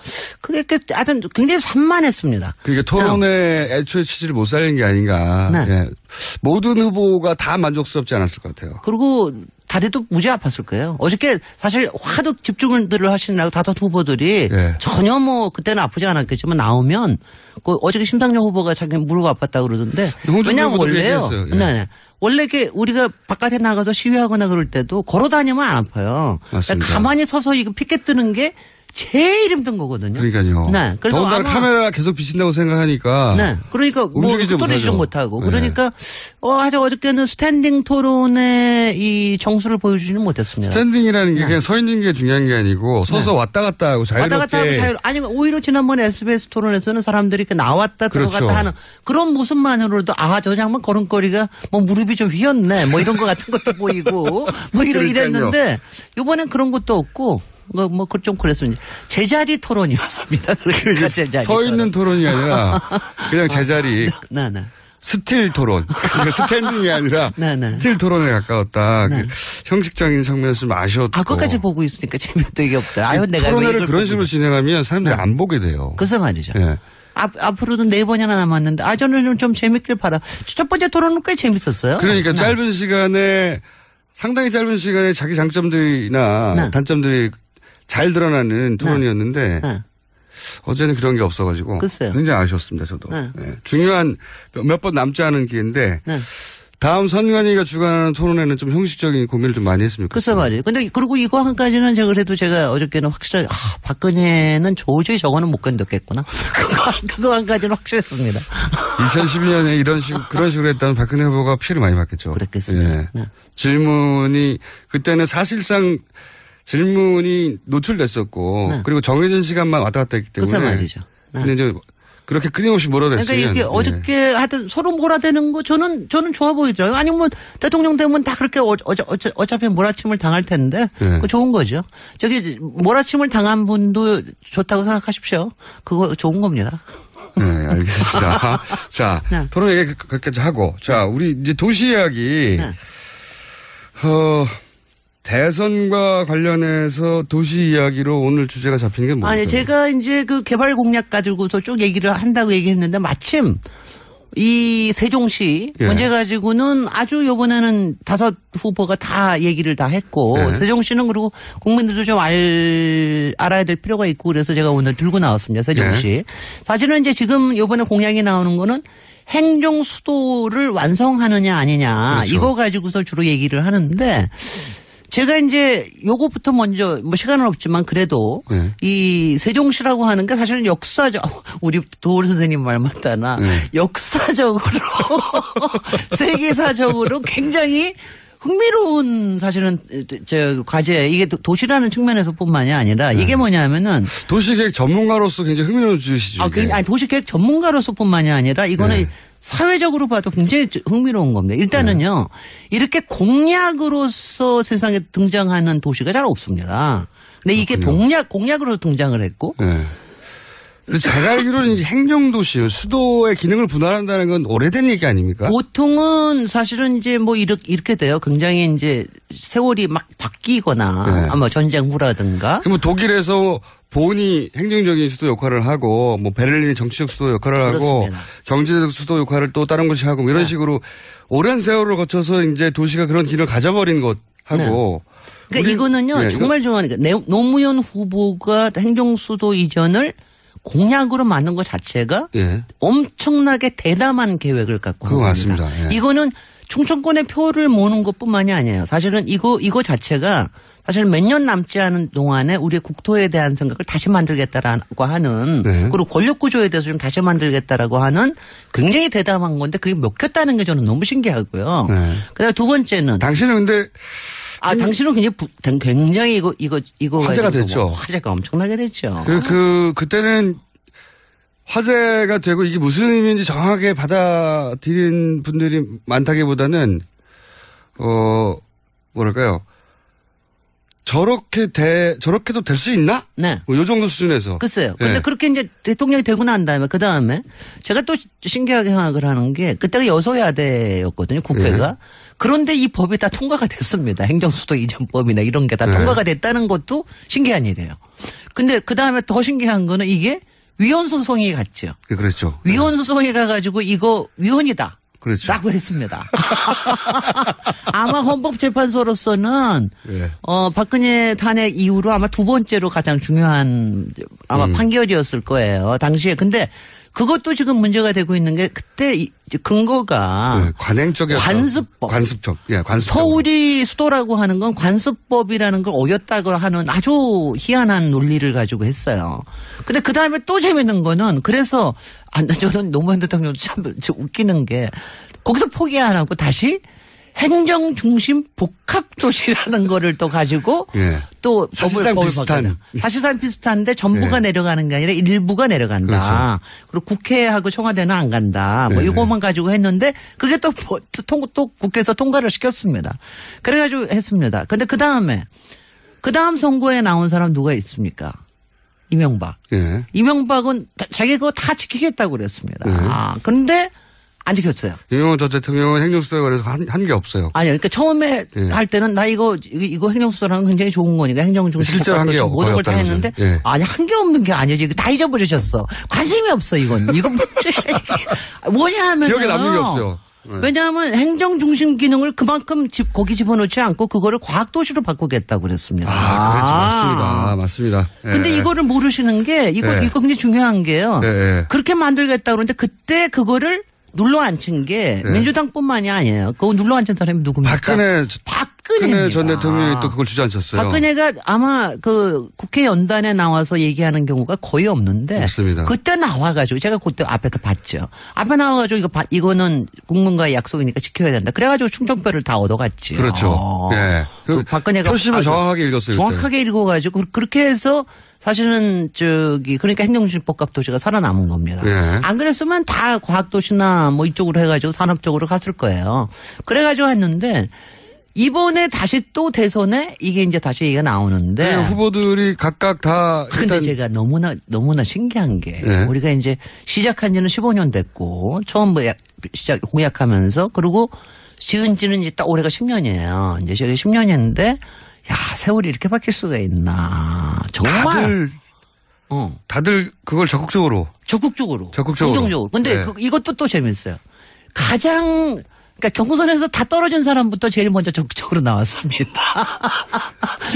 그게 하여튼 굉장히 산만했습니다. 그게 토론의 애초에 취지를 못 살린 게 아닌가. 네. 예. 모든 후보가 다 만족스럽지 않았을 것 같아요. 그리고 다리도 무지 아팠을 거예요. 어저께 사실 하도 집중들을 하시느라고 5 후보들이 전혀 뭐 그때는 아프지 않았겠지만 나오면 어저께 심상정 후보가 자기 무릎 아팠다고 그러던데 왜냐하면 원래요. 네. 원래 이게 우리가 바깥에 나가서 시위하거나 그럴 때도 걸어 다니면 안 아파요. 맞습니다. 가만히 서서 이거 피켓 뜨는 게 제일 힘든 거거든요. 그러니까요. 네. 그래서 더군다나 카메라가 계속 비친다고 생각하니까. 네. 그러니까 뭐 흩어내지도 못하고. 그러니까 하여튼 어저께는 스탠딩 토론의 이 정수를 보여주지는 못했습니다. 스탠딩이라는 게 그냥 서 있는 게 중요한 게 아니고 서서 왔다 갔다 하고 자유롭게. 왔다 갔다 하고 자유롭게. 아니 오히려 지난번에 SBS 토론에서는 사람들이 이렇게 나왔다 들어갔다 그렇죠. 하는 그런 모습만으로도 저 장면 걸음걸이가 뭐 무릎이 좀 휘었네 뭐 이런 것 같은 것도 보이고 뭐 이랬는데 이번엔 그런 것도 없고 좀 그랬습니다. 제자리 토론이었습니다. 그러니까 제자리 서 있는 토론이 아니라 그냥 제자리. 네. 스틸 토론. 그러니까 스탠딩이 아니라 스틸 토론에 가까웠다. 그 형식적인 측면에서 좀 아쉬웠고. 끝까지 보고 있으니까 재미도 이게 없다. 아유, 내가 토론회를 그런 식으로 진행하면 사람들이 안 보게 돼요. 글쎄 말이죠. 앞으로도 4번이나 남았는데, 저는 좀 재밌길 바라. 첫 번째 토론은 꽤 재밌었어요. 그러니까 짧은 시간에, 상당히 짧은 시간에 자기 장점들이나 단점들이 잘 드러나는 토론이었는데, 어제는 그런 게 없어가지고. 글쎄요. 굉장히 아쉬웠습니다, 저도. 중요한 몇 번 남지 않은 기회인데, 다음 선관위가 주관하는 토론회는 좀 형식적인 고민을 좀 많이 했으면 좋겠어요. 글쎄 말이에요. 근데 그리고 이거 한 가지는 제가 어저께는 확실하게 박근혜는 도저히 저거는 못 견뎠겠구나. 그거 한 가지는 확실했습니다. 2012년에 그런 식으로 했다면 박근혜 후보가 피해를 많이 받겠죠. 그랬겠습니다. 질문이 그때는 사실상 질문이 노출됐었고 그리고 정해진 시간만 왔다 갔다 했기 때문에. 글쎄 말이죠. 근데 이제 그렇게 끊임없이 몰아댔으면. 그러니까 이게 어저께 하여튼 서로 몰아대는 거 저는 좋아 보이더라고요. 아니 뭐 대통령 되면 다 그렇게 어차피 몰아침을 당할 텐데 그거 좋은 거죠. 저기 몰아침을 당한 분도 좋다고 생각하십시오. 그거 좋은 겁니다. 네, 알겠습니다. 자, 토론 얘기 그렇게까지 하고 자, 우리 이제 도시 이야기 대선과 관련해서 도시 이야기로 오늘 주제가 잡히는 게 뭐예요? 아니, 제가 이제 그 개발 공약 가지고서 쭉 얘기를 한다고 얘기했는데 마침 이 세종시 문제 가지고는 아주 요번에는 5 후보가 다 얘기를 다 했고 세종시는 그리고 국민들도 좀 알아야 될 필요가 있고 그래서 제가 오늘 들고 나왔습니다. 세종시. 사실은 이제 지금 요번에 공약이 나오는 거는 행정 수도를 완성하느냐 아니냐 이거 가지고서 주로 얘기를 하는데 제가 이제 요거부터 먼저 뭐 시간은 없지만 그래도 이 세종시라고 하는 게 사실 역사적 우리 도울 선생님 말 맞다나 역사적으로 세계사적으로 굉장히 흥미로운 사실은 저 과제 이게 도시라는 측면에서뿐만이 아니라 이게 뭐냐면은 도시계획 전문가로서 굉장히 흥미로운 주제시죠. 아니 도시계획 전문가로서뿐만이 아니라 이거는 사회적으로 봐도 굉장히 흥미로운 겁니다. 일단은요 이렇게 공약으로서 세상에 등장하는 도시가 잘 없습니다. 근데 이게 공약으로 등장을 했고. 제가 알기로는 행정도시, 수도의 기능을 분할한다는 건 오래된 얘기 아닙니까? 보통은 사실은 이제 뭐 이렇게 돼요. 굉장히 이제 세월이 막 바뀌거나 아마 전쟁 후라든가. 뭐 독일에서 본이 행정적인 수도 역할을 하고 뭐 베를린이 정치적 수도 역할을 하고 그렇습니다. 경제적 수도 역할을 또 다른 곳이 하고 뭐 이런 식으로 오랜 세월을 거쳐서 이제 도시가 그런 기능을 가져버린 것하고. 그러니까 이거는요 정말 좋아하는 게 노무현 후보가 행정수도 이전을 공약으로 만든 것 자체가 엄청나게 대담한 계획을 갖고 그거 있습니다. 맞습니다. 이거는 충청권의 표를 모으는 것뿐만이 아니에요. 사실은 이거 자체가 사실 몇 년 남지 않은 동안에 우리의 국토에 대한 생각을 다시 만들겠다라고 하는 그리고 권력 구조에 대해서 좀 다시 만들겠다라고 하는 굉장히 대담한 건데 그게 먹혔다는 게 저는 너무 신기하고요. 그다음에 두 번째는 당신은 근데 당신은 굉장히 이거 화제가 됐죠. 화제가 엄청나게 됐죠. 그때는 화제가 되고 이게 무슨 의미인지 정확하게 받아들인 분들이 많다기보다는 뭐랄까요? 저렇게도 될 수 있나? 네. 뭐 요 정도 수준에서. 글쎄요. 근데 그렇게 이제 대통령이 되고 난 다음에 그다음에 제가 또 신기하게 생각을 하는 게 그때가 여소야대였거든요. 국회가. 그런데 이 법이 다 통과가 됐습니다. 행정수도 이전법이나 이런 게 다 통과가 됐다는 것도 신기한 일이에요. 근데 그다음에 더 신기한 거는 이게 위헌 소송이 갔죠. 그렇죠. 위헌 소송이 가가지고 이거 위헌이다. 그렇죠. 라고 했습니다. 아마 헌법재판소로서는 박근혜 탄핵 이후로 아마 두 번째로 가장 중요한 아마 판결이었을 거예요. 당시에. 근데 그것도 지금 문제가 되고 있는 게 그때 근거가 관행적인 관습법. 관습적. 서울이 수도라고 하는 건 관습법이라는 걸 어겼다고 하는 아주 희한한 논리를 가지고 했어요. 근데 그 다음에 또 재밌는 거는 그래서 저는 노무현 대통령 참 웃기는 게 거기서 포기 안 하고 다시 행정 중심 복합 도시라는 거를 또 가지고 또 사실상 비슷한 사실상 비슷한데 전부가 내려가는 게 아니라 일부가 내려간다. 그렇죠. 그리고 국회하고 청와대는 안 간다. 뭐 이것만 가지고 했는데 그게 또 국회에서 통과를 시켰습니다. 그래가지고 했습니다. 근데 그 다음 선거에 나온 사람 누가 있습니까? 이명박. 이명박은 자기가 그거 다 지키겠다고 그랬습니다. 그런데 안 지켰어요. 윤석열 전 대통령은 행정수사에 관해서 한 게 없어요. 아니요. 그러니까 처음에 할 때는 나 이거 행정수사라는 건 굉장히 좋은 거니까 행정중심 실제로 한 게 모든 걸 다 했는데 아니 한 게 없는 게 아니지. 이거 다 잊어버리셨어. 관심이 없어 이건. 이건 뭐냐 하면 기억에 남는 게 없어요. 왜냐하면 행정중심 기능을 그만큼 거기 집어넣지 않고 그거를 과학도시로 바꾸겠다고 그랬습니다. 그렇죠. 맞습니다. 근데 이거를 모르시는 게 이거 굉장히 중요한 게요. 그렇게 만들겠다고 그러는데 그때 그거를 눌러 앉힌 게 민주당뿐만이 아니에요. 그거 눌러 앉힌 사람이 누굽니까? 박근혜 전 대통령이 또 그걸 주저앉혔어요. 박근혜가 아마 그 국회 연단에 나와서 얘기하는 경우가 거의 없는데 맞습니다. 그때 나와가지고 제가 그때 앞에서 봤죠. 앞에 나와가지고 이거는 국민과의 약속이니까 지켜야 된다. 그래가지고 충정표를 다 얻어갔지. 그렇죠. 그 박근혜가 표심을 정확하게 읽었어요. 정확하게 읽어가지고 그렇게 해서 사실은 그러니까 행정실법값 도시가 살아남은 겁니다. 안 그랬으면 다 과학도시나 뭐 이쪽으로 해가지고 산업 쪽으로 갔을 거예요. 그래가지고 했는데 이번에 다시 또 대선에 이게 이제 다시 얘기가 나오는데 후보들이 각각 다 근데 제가 너무나 신기한 게 우리가 이제 시작한 지는 15년 됐고 처음 공약하면서 그리고 지은 지는 이제 딱 올해가 10년이에요. 이제 제가 10년인데 야, 세월이 이렇게 바뀔 수가 있나. 정말. 다들 그걸 적극적으로. 긍정적으로. 근데 이것도 또 재밌어요. 그러니까 경선에서 다 떨어진 사람부터 제일 먼저 적극적으로 나왔습니다.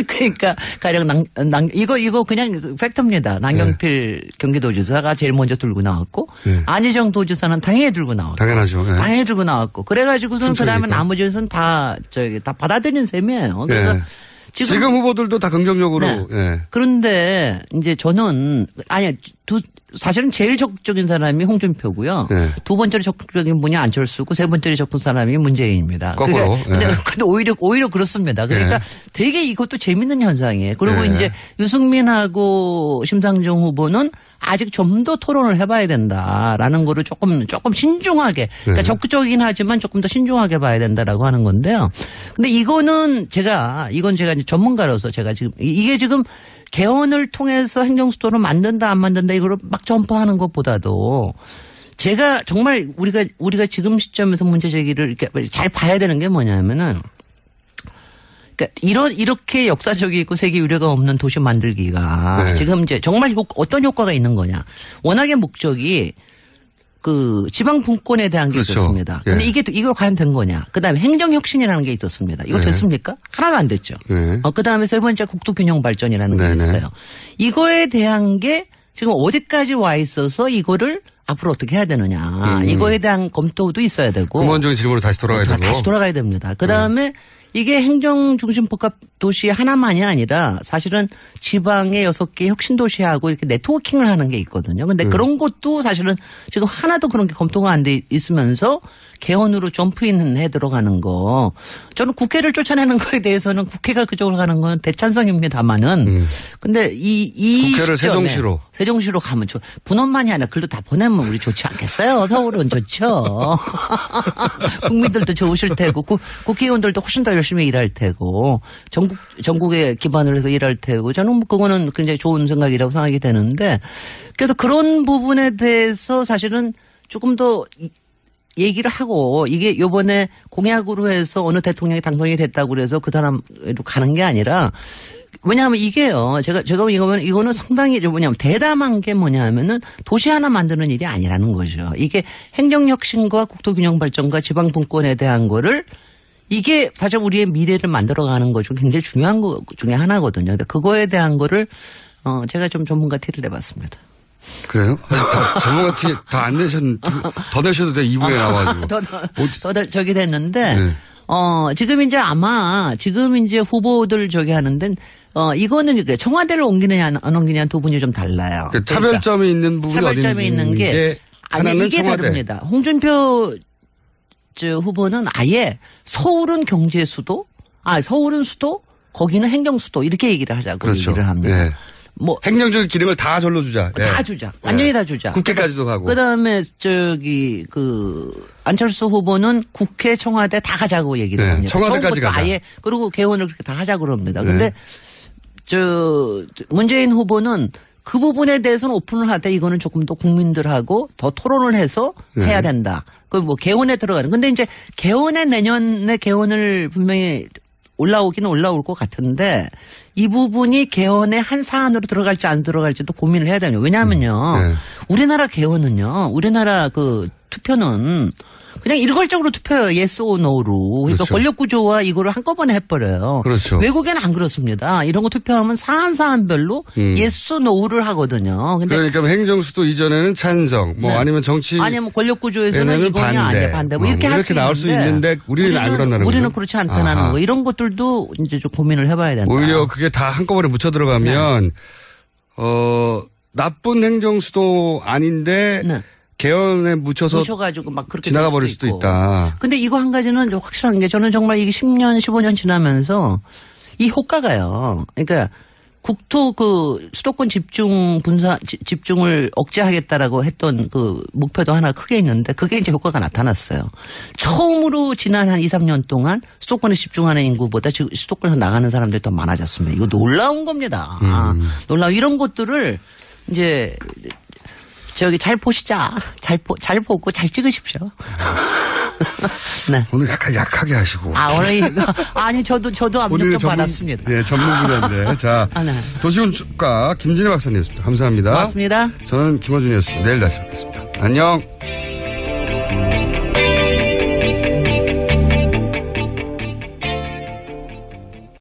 그러니까 가령 이거 그냥 팩트입니다. 남경필 경기도지사가 제일 먼저 들고 나왔고 안희정 도지사는 당연히 들고 나왔고. 당연하죠. 당연히 들고 나왔고. 그래가지고서는 그다음에 나머지는 다 받아들인 셈이에요. 그래서 지금 후보들도 다 긍정적으로. 그런데 이제 저는 사실은 제일 적극적인 사람이 홍준표고요. 두 번째로 적극적인 분이 안철수고 세 번째로 적극적인 사람이 문재인입니다. 거꾸로. 근데 오히려 그렇습니다. 그러니까 되게 이것도 재밌는 현상이에요. 그리고 이제 유승민하고 심상정 후보는 아직 좀 더 토론을 해봐야 된다라는 거를 조금 신중하게, 그러니까 적극적이긴 하지만 조금 더 신중하게 봐야 된다라고 하는 건데요. 근데 이건 제가 이제 전문가로서 제가 지금 이게 지금 개헌을 통해서 행정수도를 만든다 안 만든다 이거를 막 점퍼하는 것보다도 제가 정말 우리가 지금 시점에서 문제 제기를 이렇게 잘 봐야 되는 게 뭐냐면은 그러니까 이렇게 역사적이고 세계 유례가 없는 도시 만들기가 지금 이제 정말 어떤 효과가 있는 거냐. 워낙에 목적이 그 지방 분권에 대한 게 있었습니다. 근데 이거 과연 된 거냐. 그다음에 행정혁신이라는 게 있었습니다. 이거 됐습니까? 하나도 안 됐죠. 그다음에 세 번째 국토균형 발전이라는 게 있어요. 이거에 대한 게 지금 어디까지 와 있어서 이거를 앞으로 어떻게 해야 되느냐. 이거에 대한 검토도 있어야 되고. 근본적인 질문으로 다시 돌아가야 되고. 다시 돌아가야 됩니다. 그다음에 이게 행정중심복합 도시 하나만이 아니라 사실은 지방의 6개 혁신도시하고 이렇게 네트워킹을 하는 게 있거든요. 근데 그런 것도 사실은 지금 하나도 그런 게 검토가 안 돼 있으면서 개헌으로 점프인해 들어가는 거. 저는 국회를 쫓아내는 거에 대해서는 국회가 그쪽으로 가는 건 대찬성입니다만은. 근데 이 국회를 세종시로 가면 분원만이 아니라 글도 다 보내면 우리 좋지 않겠어요? 서울은 좋죠. 국민들도 좋으실 테고 국회의원들도 훨씬 더 열심히 일할 테고 전국에 기반을 해서 일할 테고 저는 그거는 굉장히 좋은 생각이라고 생각이 되는데 그래서 그런 부분에 대해서 사실은 조금 더 얘기를 하고 이게 요번에 공약으로 해서 어느 대통령이 당선이 됐다고 그래서 그 사람으로 가는 게 아니라 왜냐하면 이게요. 제가 이거는 상당히 뭐냐면 대담한 게 뭐냐면은 도시 하나 만드는 일이 아니라는 거죠. 이게 행정혁신과 국토균형 발전과 지방 분권에 대한 거를 이게 사실 우리의 미래를 만들어가는 것 중 굉장히 중요한 거 중에 하나거든요. 근데 그거에 대한 거를 제가 좀 전문가 티를 내봤습니다. 그래요? 전문가 티 다 안 더 내셔도 돼. 2부에 나와가지고. 더 저기 됐는데 지금 이제 후보들 저기 하는데 이거는 청와대를 옮기느냐 안 옮기냐 두 분이 좀 달라요. 그러니까 차별점이 있는 부분이 차별점이 있는 게 아니 이게 청와대. 다릅니다. 홍준표 후보는 아예 서울은 경제 수도, 서울은 수도, 거기는 행정 수도 이렇게 얘기를 하자고 얘기를 합니다. 뭐 행정적인 기능을 다 절로 주자. 다 주자. 완전히 다 주자. 국회까지도 가고. 그다음에 안철수 후보는 국회, 청와대 다 가자고 얘기를 합니다. 청와대까지 가자. 아예 그리고 개헌을 그렇게 다 하자고 그럽니다. 근데 문재인 후보는 그 부분에 대해서는 오픈을 하되 이거는 조금 더 국민들하고 더 토론을 해서 해야 된다. 그 뭐 개헌에 들어가는. 근데 이제 개헌에 내년에 개헌을 분명히 올라오기는 올라올 것 같은데 이 부분이 개헌의 한 사안으로 들어갈지 안 들어갈지도 고민을 해야 됩니다. 왜냐하면요. 우리나라 개헌은요. 우리나라 그 투표는 그냥 일괄적으로 투표해요. yes or no로. 그러니까 그렇죠. 권력 구조와 이거를 한꺼번에 해버려요. 그렇죠. 외국에는 안 그렇습니다. 이런 거 투표하면 사안별로 yes, no를 하거든요. 근데 그러니까 행정수도 이전에는 찬성, 뭐 아니면 정치 아니면 권력 구조에서는 이거냐 아니야 반대. 뭐 이렇게 할 수 나올 수 있는데 우리는 안 그런다는 거죠. 우리는 그렇지 않다는 거. 이런 것들도 이제 좀 고민을 해봐야 된다. 오히려 그게 다 한꺼번에 묻혀 들어가면 나쁜 행정수도 아닌데 개헌에 묻혀가지고 막 그렇게 지나가 버릴 수도 있다. 근데 이거 한 가지는 확실한 게 저는 정말 이게 10년, 15년 지나면서 이 효과가요. 그러니까 국토 그 수도권 집중을 억제하겠다라고 했던 그 목표도 하나 크게 있는데 그게 이제 효과가 나타났어요. 처음으로 지난 한 2, 3년 동안 수도권에 집중하는 인구보다 수도권에서 나가는 사람들이 더 많아졌습니다. 이거 놀라운 겁니다. 놀라운 이런 것들을 이제 저기 잘 보시자. 잘 보고 잘 찍으십시오. 네. 오늘 약간 약하게 하시고. 오늘 아니 저도 압력 좀 받았습니다. 네, 전문 분야인데. 자, 도시건축가 김진애 박사님이었습니다. 감사합니다. 고맙습니다. 저는 김어준이었습니다. 내일 다시 뵙겠습니다. 안녕.